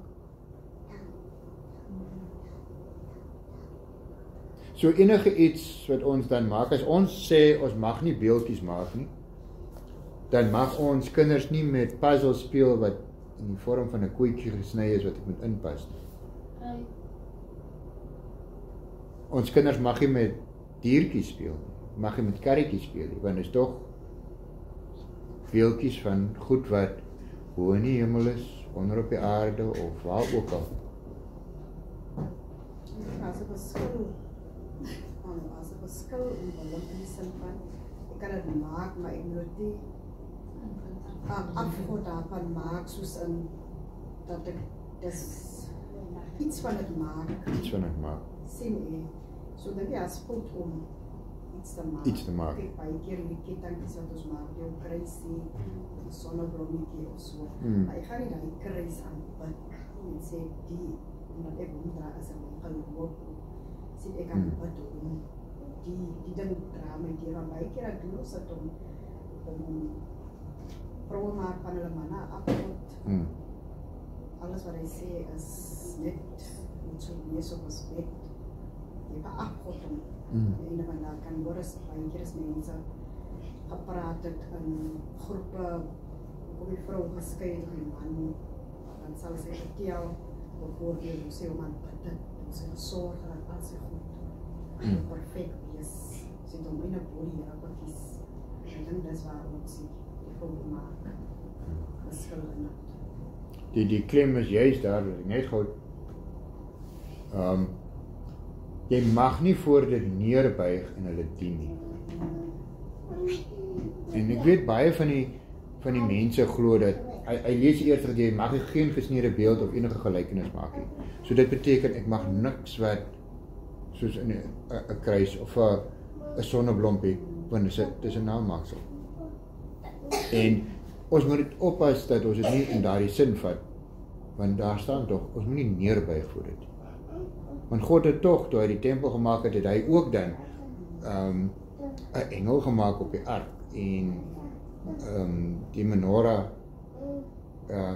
So enige iets wat ons dan maak, as ons sê ons mag nie beeldjies maak nie, dan mag ons kinders nie met puzzles speel wat in die vorm van 'n koetjie gesny is wat ek moet inpas nie. Ons kinders mag nie met diertjies speel nie, mag nie met karretjies speel nie, want dit is tog beeldjies van goed wat bo in die hemel is, onder op die aarde of waar ook al. As 'n verskil in die sin van, ek kan dit maak, maar ek moet nie afgod daarvan maak, soos in, dat ek dis iets van het maak. Iets van het maak. Sien jy, so dat jy as goed om iets te maak. Kijk, baie keer die kettingkies wat ons maak, jou kruisie, die sonneblommetjie of so, maar ek gaan nie die kruis aanbid, en sê die, omdat ek omdra is in my geloof, sê ek aanbid om die ding dra my deur, want baie keer ek doen ons dit om vrouwe maak van hulle manne afgod. Alles wat hy sê is net, moet so wees op as wet, jy kan afgod om, en van daar kan word as baie keer as mense gepraat het in groepe, om die vrou geskei door die man, dan sal sy vertel, bijvoorbeeld, hoe sy om aan bid het, hoe sy gesorg dat al sy goed perfect wees, sy het om in een bolie rappelkies, en ek dink dis waar ons die vrou maak, verskil in het. Die klem is juist daar, net goed, jy mag nie voor dit neerbuig en hulle dien nie. En ek weet baie van die mense glo dat, hy lees eers dat jy mag geen gesnede beeld of enige gelykenis maak nie. So dit beteken ek mag niks wat, soos in 'n kruis of 'n sonneblompie, want dit is 'n naaimaaksel. En ons moet dit oppas dat ons dit nie in daardie sin vat, want daar staan tog, ons moet nie neerbuig voor dit. Want God het tog, toe hy die tempel gemaak het, het hy ook dan 'n engel gemaak op die ark, en die menorah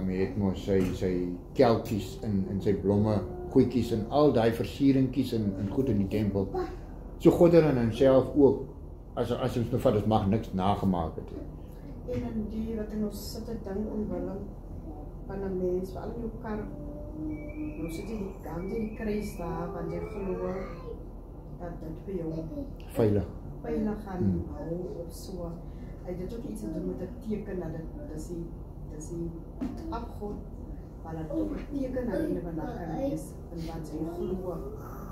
het mos sy kelkies en sy blomme, goedjies en al die versieringkies en goed in die tempel. So God het aan homself ook, as ons nou vat, ons mag niks nagemaak het. En in die wat in ons sitte ding omwille van 'n mens, vir al in jou kar, nou sit jy die kruis daar, want jy glo dat dit vir jou Veilig gaan hou of so. Hy het ook iets te doen met 'n teken dat dit is die afgod, maar dat ook 'n teken dat die van dag kan wees, en wat jy glo,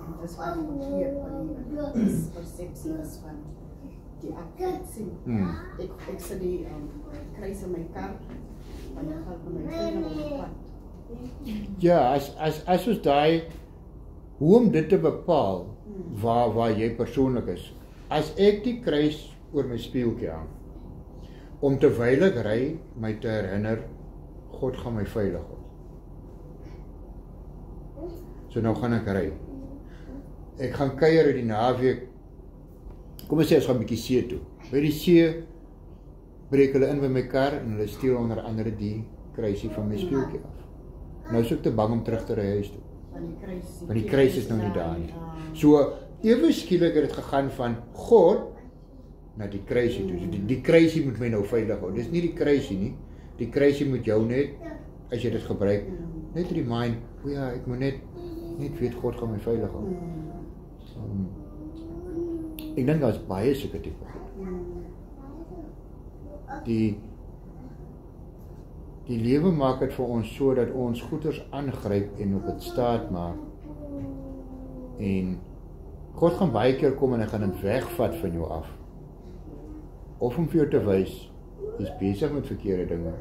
en dis wat jy keer van die persepsie is van die afgod sien. Ek sê die kruis in my kar, want ek gaan van my vrienden op die pad. Ja, as ons daai, hoe om dit te bepaal, waar jy persoonlik is. As ek die kruis oor my spieeltjie hang, om terwyl ek ry, my te herinner, God gaan my veilig hou. So nou gaan ek ry. Ek gaan kuier in die naweek, kom ons sê, ons gaan 'n bietjie see toe. By die see, breek hulle in by my kar, en hulle steel onder andere die kruisie van my spieeltjie af. Nou is ek te bang om terug te ry huis toe. Want die kruis is nou nie daar nie. So, ewe skielik het dit gegaan van God na die kruisie toe. So die kruisie moet my nou veilig hou. Dis nie die kruisie nie. Die kruisie moet jou net, as jy dit gebruik, net remind, o ja, ek moet net weet God gaan my veilig hou. Ek dink daar's baie sulke tipe. Die lewe maak dit vir ons so dat ons goeders aangryp en op dit staat maak. En God gaan baie keer kom en hy gaan dit wegvat van jou af. Of om vir jou te wys, jy is besig met verkeerde dinge.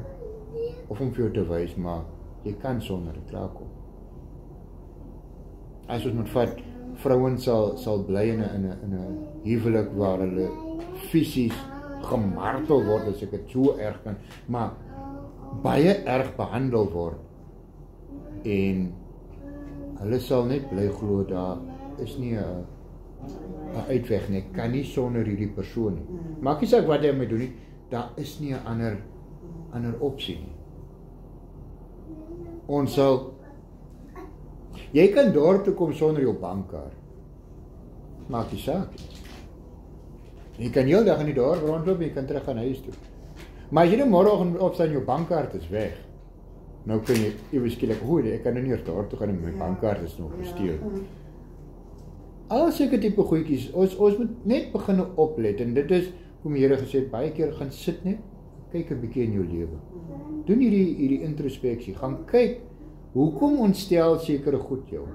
Of om vir jou te wys, maar jy kan sonder dit klaarkom. As ons moet vat, vrouens sal bly in 'n huwelik waar hulle fisies gemartel word, as ek dit so erg kan, maar baie erg behandel word. En hulle sal net bly glo, daar is nie 'n uitweg nie, ek kan nie sonder hierdie persoon nie. Maak nie saak wat jy moet doen nie, daar is nie 'n ander ander opsie nie. Ons sal, jy kan dorp toe kom sonder jou bankkaart. Maak die saak. Jy kan heel dag in die dorp rondloop en jy kan terug gaan huis toe. Maar as jy nou môreoggend opstaan jou bankkaart is weg. Nou kan jy ewe skielik, ek kan nou nie dorp toe gaan en my bankkaart is nog gesteel. Al sulke tipe goedjies, ons moet net begin oplet en dit is hoe die Here gesê het, baie keer gaan sit net, kyk 'n bietjie in jou lewe. Doen hierdie introspeksie, gaan kyk, hoekom ontstel sekere goed jou?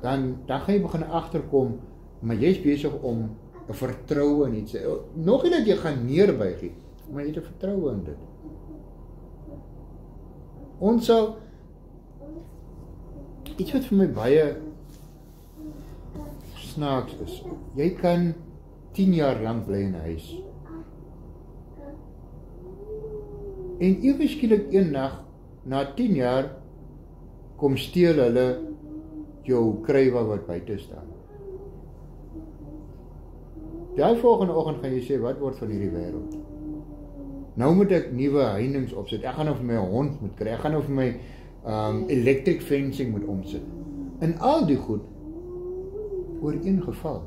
Dan gaan jy begin agterkom, maar jy's besig om 'n vertroue in iets. Nog nie dat jy gaan neerbuig nie, maar jy het 'n vertroue in dit. Ons sal iets wat vir my baie snaaks is. Jy kan 10 jaar lank bly in 'n huis. En ewe skielik een nag, na 10 jaar, kom steel hulle jou krywa wat buite staan. Die volgende oggend gaan jy sê, wat word van hierdie wêreld? Nou moet ek nuwe heininge opsit. Ek gaan nou vir my 'n hond moet kry. Ek gaan nou vir my electric fencing moet omsit. En al die goed oor een geval.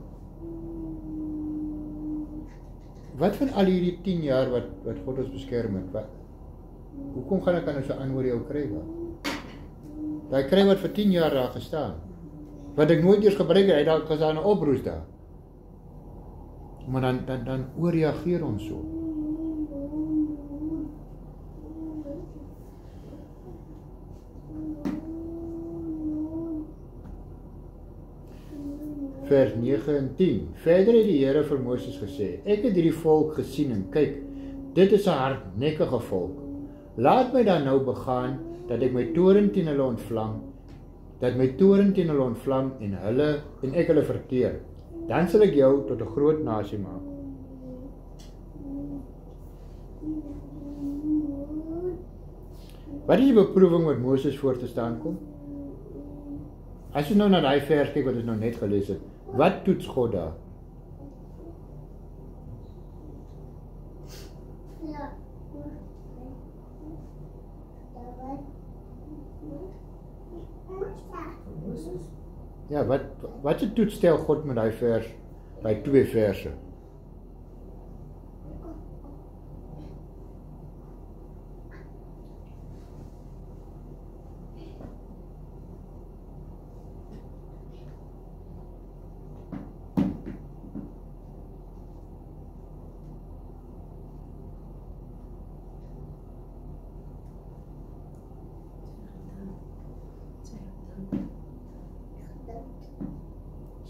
Wat van al hierdie 10 jaar wat God ons beskerm het? Hoekom gaan ek dan so aan oor jou krywa? Daai krywa wat vir 10 jaar daar gestaan. Wat ek nooit eers gebruik het, hy dalk gestaan 'n oproes daar. Maar dan ooreageer ons so. Vers 9 en 10. Verder het die Here vir Moses gesê, ek het hierdie volk gesien en kyk, dit is 'n hardnekkige volk. Laat my dan nou begaan, dat ek my toorn teen hulle ontvlam, en ek hulle verteer. Dan sal ek jou tot 'n groot nasie maak. Wat is die beproewing wat Moses voor te staan kom? As jy nou na daai vers kyk wat ons nou net gelees het, wat toets God daar? Ja, wat se toets stel God met daai vers, daai 2 verse?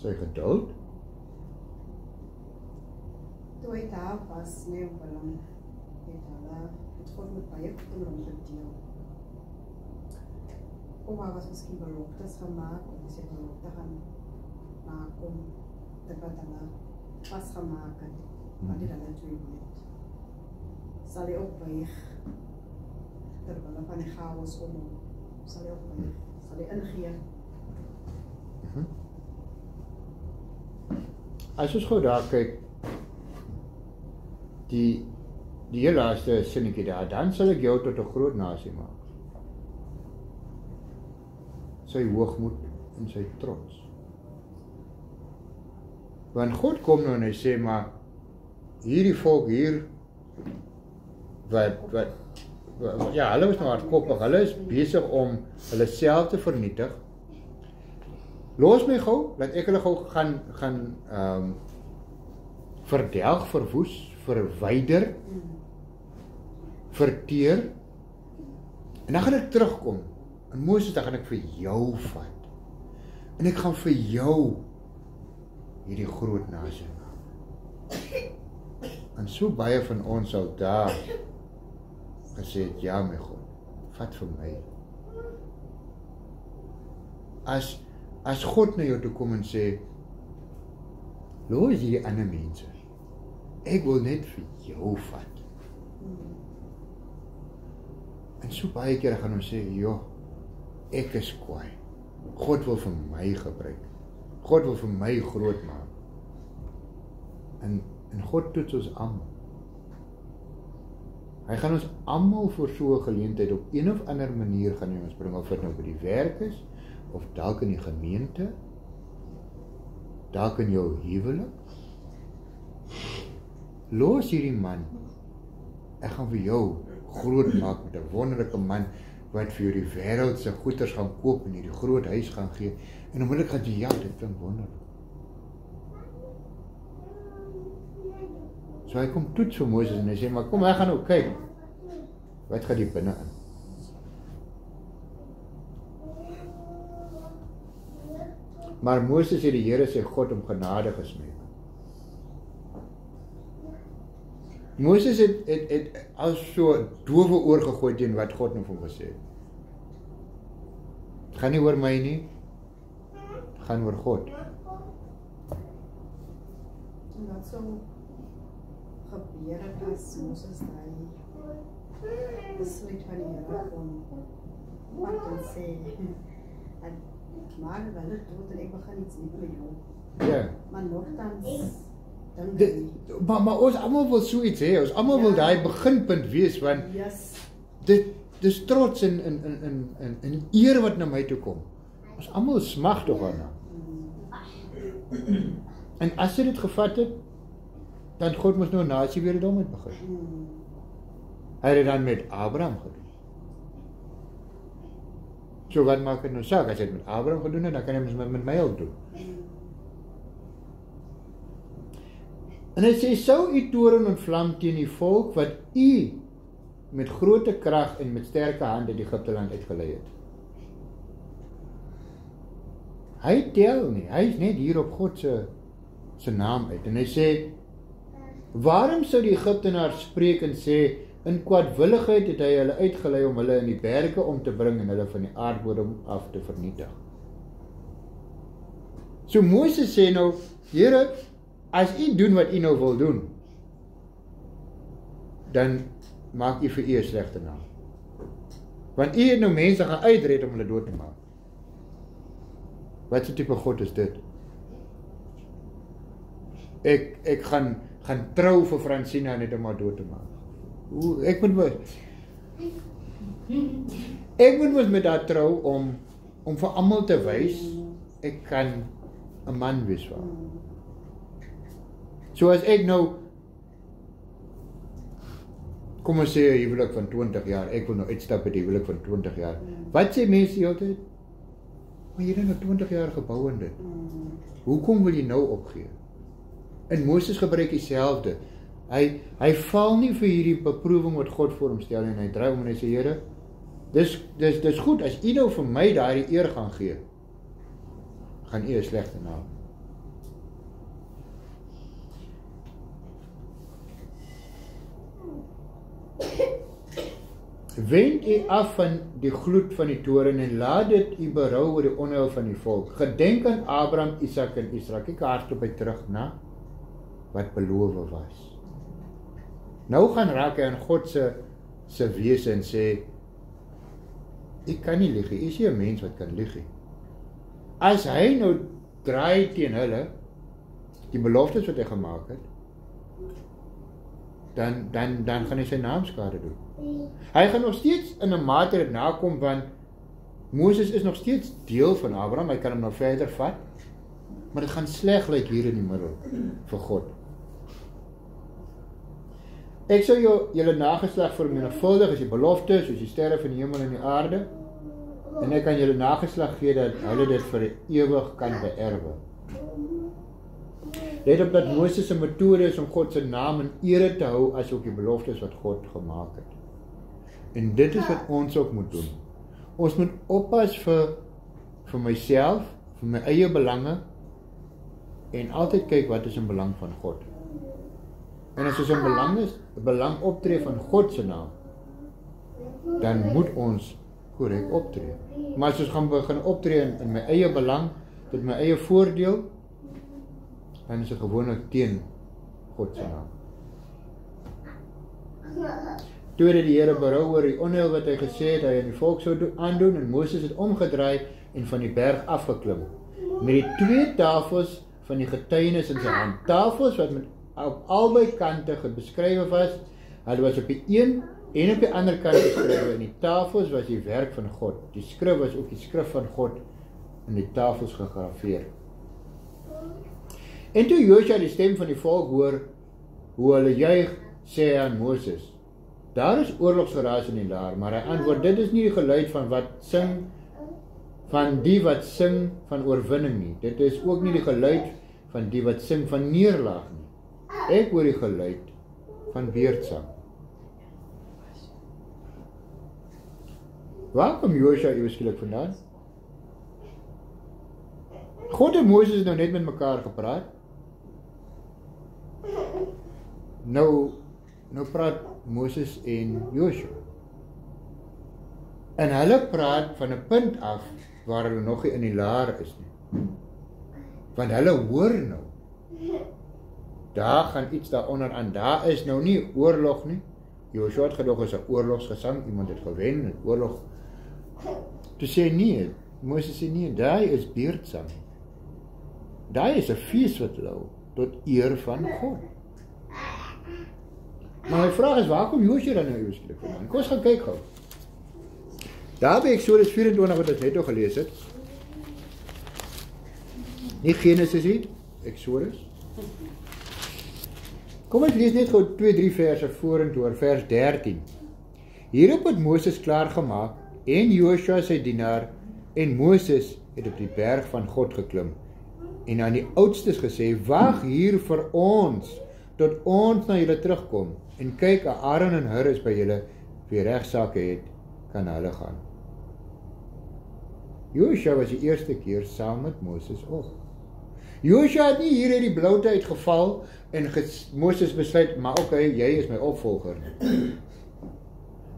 Sy geduld? Toe hy daar was, nee, op Willem, het God met baie goed om te deel. Oma was miskien beloftes gemaakt, of sy belofte gaan nakom, dit wat hulle vasgemaak het, wat dit hulle twee weet. Sal hy opweeg, terwille van die chaos om hom, sal hy opweeg, sal hy ingee. As ons gou daar kyk, die heel laaste sinnetjie daar, dan sal ek jou tot 'n groot nasie maak. Sy hoogmoed en sy trots. Want God kom nou en hy sê, maar hierdie volk hier, ja, hulle is nou hardkoppig, hulle is besig om hulle self te vernietig. Los my gou, dat ek hulle gou gaan verdelg, verwoes, verwyder, verteer, en dan gaan ek terugkom, en Moses, dan gaan ek vir jou vat, en ek gaan vir jou hierdie groot nasie maak. En so baie van ons sal daar gesê het, ja my God, vat vir my. As God na jou toe kom en sê, los hierdie ander mense, ek wil net vir jou vat. En so baie keer gaan ons sê, joh, ek is kwaai. God wil vir my gebruik. God wil vir my groot maak. En God toets ons almal. Hy gaan ons almal voor so 'n geleentheid op een of ander manier gaan hy ons bring, of dit nou by die werk is, of dalk in die gemeente, dalk in jou huwelik. Los hierdie man. Ek gaan vir jou groot maak met 'n wonderlike man wat vir jou die wêreld se goederes gaan koop en hierdie groot huis gaan gee. En onmiddellik gaan jy, ja, dit klink wonderlik. So hy kom toets vir Moses en hy sê, maar kom, hy gaan nou kyk. Wat gaan die binne in? Maar Moses het die Here sy God om genade gesmeek. Moses het as so dowe oor gegooi teen wat God nou vir hom gesê het. Het gaan nie oor my nie, het gaan oor God. En wat sou gebeur het as Moses daai besluit van die Here kon wat en sê, maar wel dood en ek begin iets nie met jou. Ja. Maar nogtans Maar ons almal wil so iets hê, ons almal wil daai beginpunt wees, want dis trots en eer wat na my toe kom. Ons almal smag tog daarna. En as jy dit gevat het, dan God mos nou 'n nasie weer dom het begin. Hy het dit dan met Abraham gedoen. So wat maak dit nou saak, as hy dit met Abraham gedoen het, dan kan hy mos met my ook doen. En hy sê, sou u toren ontvlam teen die volk wat u met grote krag en met sterke hand uit Egipte land uitgelei het. Hy tel nie, hy is net hier op God se naam uit. En hy sê, waarom sou die Egiptenaars spreek en sê, in kwaadwilligheid het hy hulle uitgelei om hulle in die berge om te bring en hulle van die aardbodem af te vernietig. So Moses sê nou, Here, as u doen wat u nou wil doen, dan maak u vir u 'n slegte naam. Want u het nou mense gaan uitred om hulle dood te maak. Wat 'n tipe God is dit? Ek gaan trou vir Francina net om haar dood te maak. Ek moet mos met haar trou om vir almal te wys ek kan 'n man wees vir haar. So as ek nou, kom ons sê 'n huwelik van 20 jaar, ek wil nou uitstap uit die huwelik van 20 jaar. Wat sê mense die hele tyd? Maar jy het nou 20 jaar gebou in dit. Hoekom wil jy nou opgee? En Moses gebruik dieselfde. Hy val nie vir hierdie beproewing wat God voor hom stel en hy draai om en hy sê, Here, dis goed, as u nou vir my daardie eer gaan gee, gaan u 'n slegte naam. Wend u af van die gloed van die toren en laat dit u berou oor die onheil van die volk. Gedenk aan Abraham, Isak en Israel. Kyk hardop by terug na wat beloof was. Nou gaan raak hy aan God se wese en sê, ek kan nie lieg nie, is nie 'n mens wat kan lieg nie. As hy nou draai teen hulle, die beloftes wat hy gemaak het, dan gaan hy sy naam skade doen. Hy gaan nog steeds in 'n mate dit nakom, want Moses is nog steeds deel van Abraham, hy kan hom nou verder vat, maar dit gaan sleg lyk hier in die middel vir God. Ek sal julle nageslag vermenigvuldig as die belofte, soos die sterre van die hemel en die aarde, en ek kan julle nageslag gee dat hulle dit vir ewig kan beerwe. Let op dat Moses se metode is om God se naam in ere te hou, as ook die beloftes wat God gemaak het. En dit is wat ons ook moet doen. Ons moet oppas vir myself, vir my eie belange, en altyd kyk wat is in belang van God. En as ons in belang optree van God se naam, dan moet ons korrek optree. Maar as ons gaan begin optree in my eie belang, tot my eie voordeel, dan is dit gewoonlik teen God se naam. Toe het die Here berou oor die onheil wat hy gesê het hy aan die volk sou aandoen, en Moses het omgedraai en van die berg afgeklim, met die 2 tafels van die getuienis in sy hand. Tafels wat op albei kante beskryf was. Hulle was op die een en op die ander kant geskrywe. En die tafels was die werk van God. Die skrif was ook die skrif van God in die tafels gegraveer. En toe Josua die stem van die volk hoor, hoe hulle juig, sê hy aan Moses, daar is oorlogsgeraas in die laar, maar hy antwoord, dit is nie die geluid van wat sing, van die wat sing van oorwinning nie. Dit is ook nie die geluid van die wat sing van neerlaag nie. Ek hoor die geluid van beurtsang. Waar kom Josua eweskielik vandaan? God en Moses het nou net met mekaar gepraat. Nou praat Moses en Josua. En hulle praat van 'n punt af waar hulle nog nie in die laar is nie. Want hulle hoor nou. Daar gaan iets daaronder aan. Daar is nou nie oorlog nie. Josua het gedog is 'n oorlogsgesang, iemand het gewen, 'n oorlog. Toe sê nee, Moses sê nee, daai is beurtsang. Daai is 'n fees wat hulle hou tot eer van God. Maar my vraag is, waar kom Josua dan nou eweskielik vandaan? Kom ons gaan kyk gou. Daar by Eksodus 24 wat ons net al gelees het. Nie Genesis nie, Eksodus. Kom ons lees net gou 2-3 verse vorentoe oor vers 13. Hierop het Moses klaar gemaak en Josua sy dienaar en Moses het op die berg van God geklim en aan die oudstes gesê, wag hier vir ons tot ons na julle terugkom en kyk, Aaron en Hur is by julle, wie regsaake het, kan hulle gaan. Josua was die eerste keer saam met Moses op. Josua het nie hier uit die bloute uitgeval en Moses besluit, maar oké, jy is my opvolger.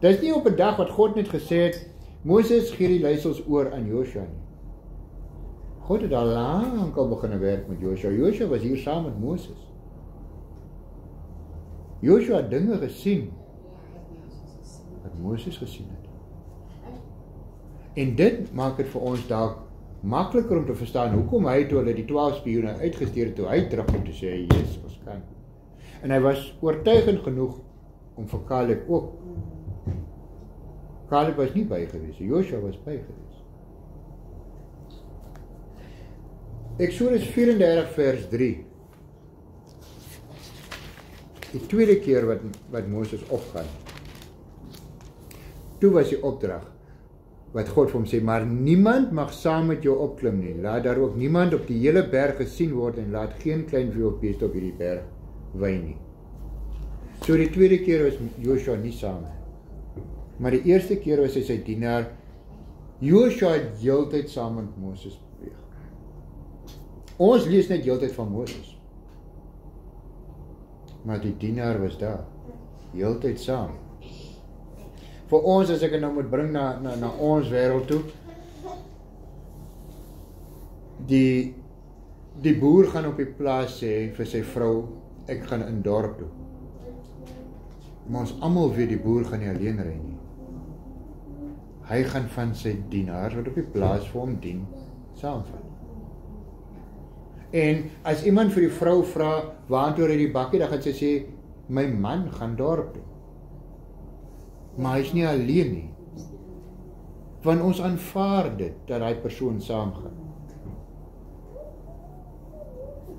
Dit is nie op 'n dag wat God net gesê het, Moses gee die leiersels oor aan Josua nie. God het al lank al begin werk met Josua. Josua was hier saam met Moses. Josua het dinge gesien wat Moses gesien het. En dit maak dit vir ons dalk makliker om te verstaan hoekom hy toe hulle die 12 spioene uitgestuur het, toe hy terugkom te sê, yes, ons kan. En hy was oortuigend genoeg om vir Caleb ook. Caleb was nie by gewees, Josua was by gewees. Eksodus 34 vers 3. Die tweede keer wat Moses opgaan. Toe was die opdrag wat God vir hom sê, maar niemand mag saam met jou opklim nie. Laat daar ook niemand op die hele berg gesien word en laat geen klein vee of beeste op hierdie berg wy nie. So die tweede keer was Josua nie saam. Maar die eerste keer was hy sy dienaar. Josua het heeltyd saam met Moses beweeg. Ons lees net heeltyd van Moses. Maar die dienaar was daar, heeltyd saam. Vir ons, as ek het nou moet bring na ons wêreld toe, die boer gaan op die plaas sê vir sy vrou, ek gaan in dorp toe. Maar ons almal weet die boer gaan nie alleen ry nie. Hy gaan van sy dienaars wat op die plaas vir hom dien, saamvat. En as iemand vir die vrou vra, waartoe ry die bakkie, dan gaan sy sê, my man gaan dorp toe. Maar hy is nie alleen nie. Want ons aanvaar dit, dat hy persoon saamgaan.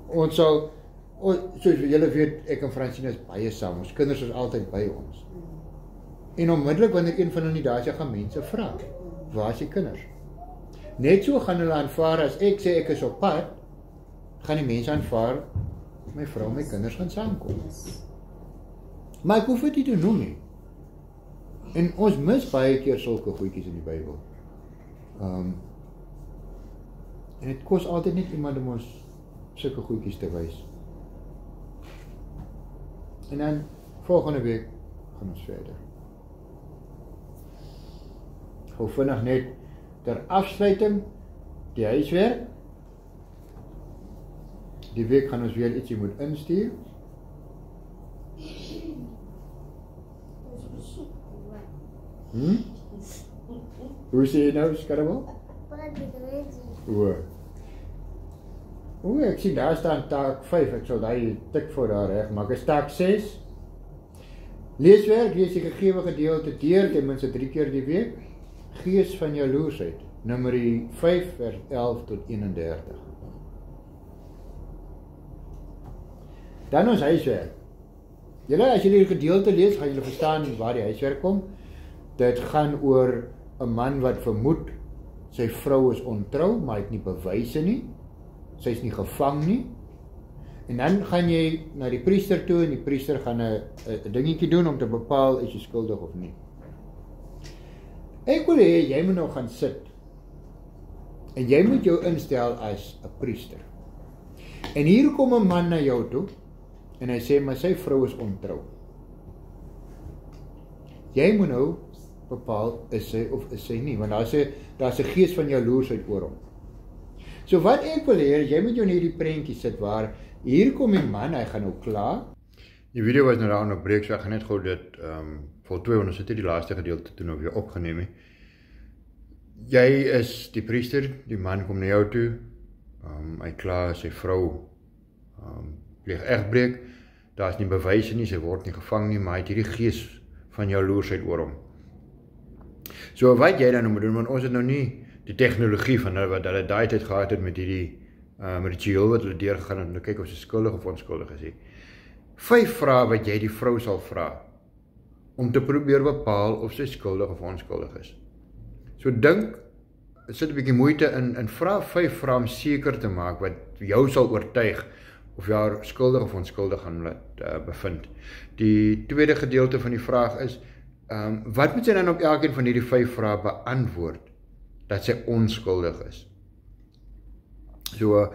Ons sal, soos julle weet, ek en Francine is baie saam, ons kinders is altyd by ons. En onmiddellik wanneer een van hulle nie daar is, gaan mense vra, waar is die kinders? Net so gaan hulle aanvaar, as ek sê ek is op pad, gaan die mense aanvaar, my vrou en my kinders gaan saamkom. Maar ek hoef dit nie te noem nie. En ons mis baie keer sulke goedjies in die Bybel. En het kos altyd net iemand om ons sulke goedjies te wys. En dan volgende week gaan ons verder. Gou vinnig net ter afsluiting die huiswerk. Die week gaan ons weer ietsie moet instuur. Hoe sê jy nou, Skarabel? Ek sien daar staan taak 5, ek sal die tik voor daar reg, maar ek is taak 6. Leeswerk, lees die gegewe gedeelte deur, ten minste 3 keer die week. Gees van jaloesheid, Numeri 5 vers 11 tot 31. Dan ons huiswerk. Julle, as julle die gedeelte lees, gaan julle verstaan waar die huiswerk kom. Dit gaan oor 'n man wat vermoed sy vrou is ontrou, maar hy het nie bewyse nie. Sy is nie gevang nie. En dan gaan jy na die priester toe en die priester gaan 'n dingetjie doen om te bepaal is jy skuldig of nie. Ek wil hê jy moet nou gaan sit en jy moet jou instel as 'n priester. En hier kom 'n man na jou toe en hy sê maar sy vrou is ontrou. Jy moet nou bepaal is sy of is sy nie, want daar's 'n gees van jaloesheid oor hom. So wat ek wil hê, jy moet jou in hierdie prentjie sit waar hier kom die man, hy gaan nou klaar. Die video was nou daar onderbreek, so ek gaan net gou dit voltooi, want ons het die laaste gedeelte toe nou weer opgeneem. Jy is die priester, die man kom na jou toe, hy klaar sy vrou pleeg egbreek, daar is nie bewyse nie, sy word nie gevang nie, maar hy het hierdie gees van jaloesheid oor hom. So wat jy dan moet doen, want ons het nou nie die tegnologie van wat hulle daai tyd gehad het met hierdie ritueel wat hulle deurgegaan het om te kyk of sy skuldig of onskuldig is. 5 vrae wat jy die vrou sal vra om te probeer bepaal of sy skuldig of onskuldig is. So dink, sit 'n bietjie moeite in vra 5 vrae om seker te maak wat jou sal oortuig of jy haar skuldig of onskuldig gaan laat bevind. Die tweede gedeelte van die vraag is, wat moet sy dan op elkeen van hierdie 5 vrae beantwoord dat sy onskuldig is? So,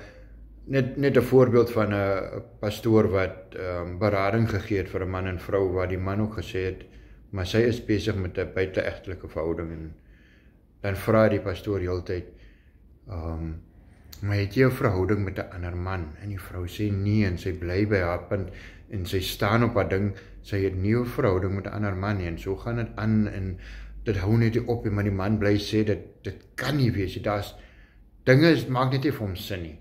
net 'n voorbeeld van 'n pastoor wat berading gegee het vir 'n man en vrou, waar die man ook gesê het, maar sy is besig met 'n buiteegtelike verhouding, en dan vra die pastoor heeltyd, maar het jy 'n verhouding met 'n ander man? En die vrou sê nee, en sy bly by haar punt, en sy staan op haar ding, sy het nie 'n verhouding met 'n ander man nie, en so gaan dit aan, en dit hou net nie op, maar die man bly sê, dit kan nie wees, dinge maak net nie vir hom sin nie.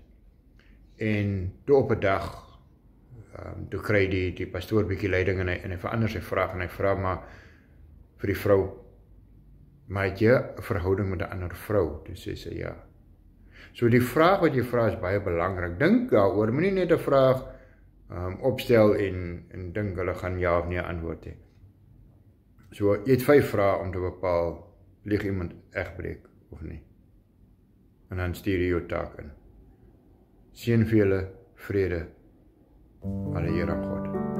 En toe op 'n dag, toe kry die pastoor bietjie leiding, en hy verander sy vraag, en hy vra maar vir die vrou, maar het jy 'n verhouding met 'n ander vrou? Toe sê sy ja. So die vraag wat jy vra is baie belangrik. Dink daaroor, moenie net 'n vraag opstel en dink hulle gaan ja of nee antwoord hê. So jy het 5 vrae om te bepaal, pleeg iemand egbreek of nie. En dan stuur jy jou taak in. Seën vir julle, vrede, alle Here God.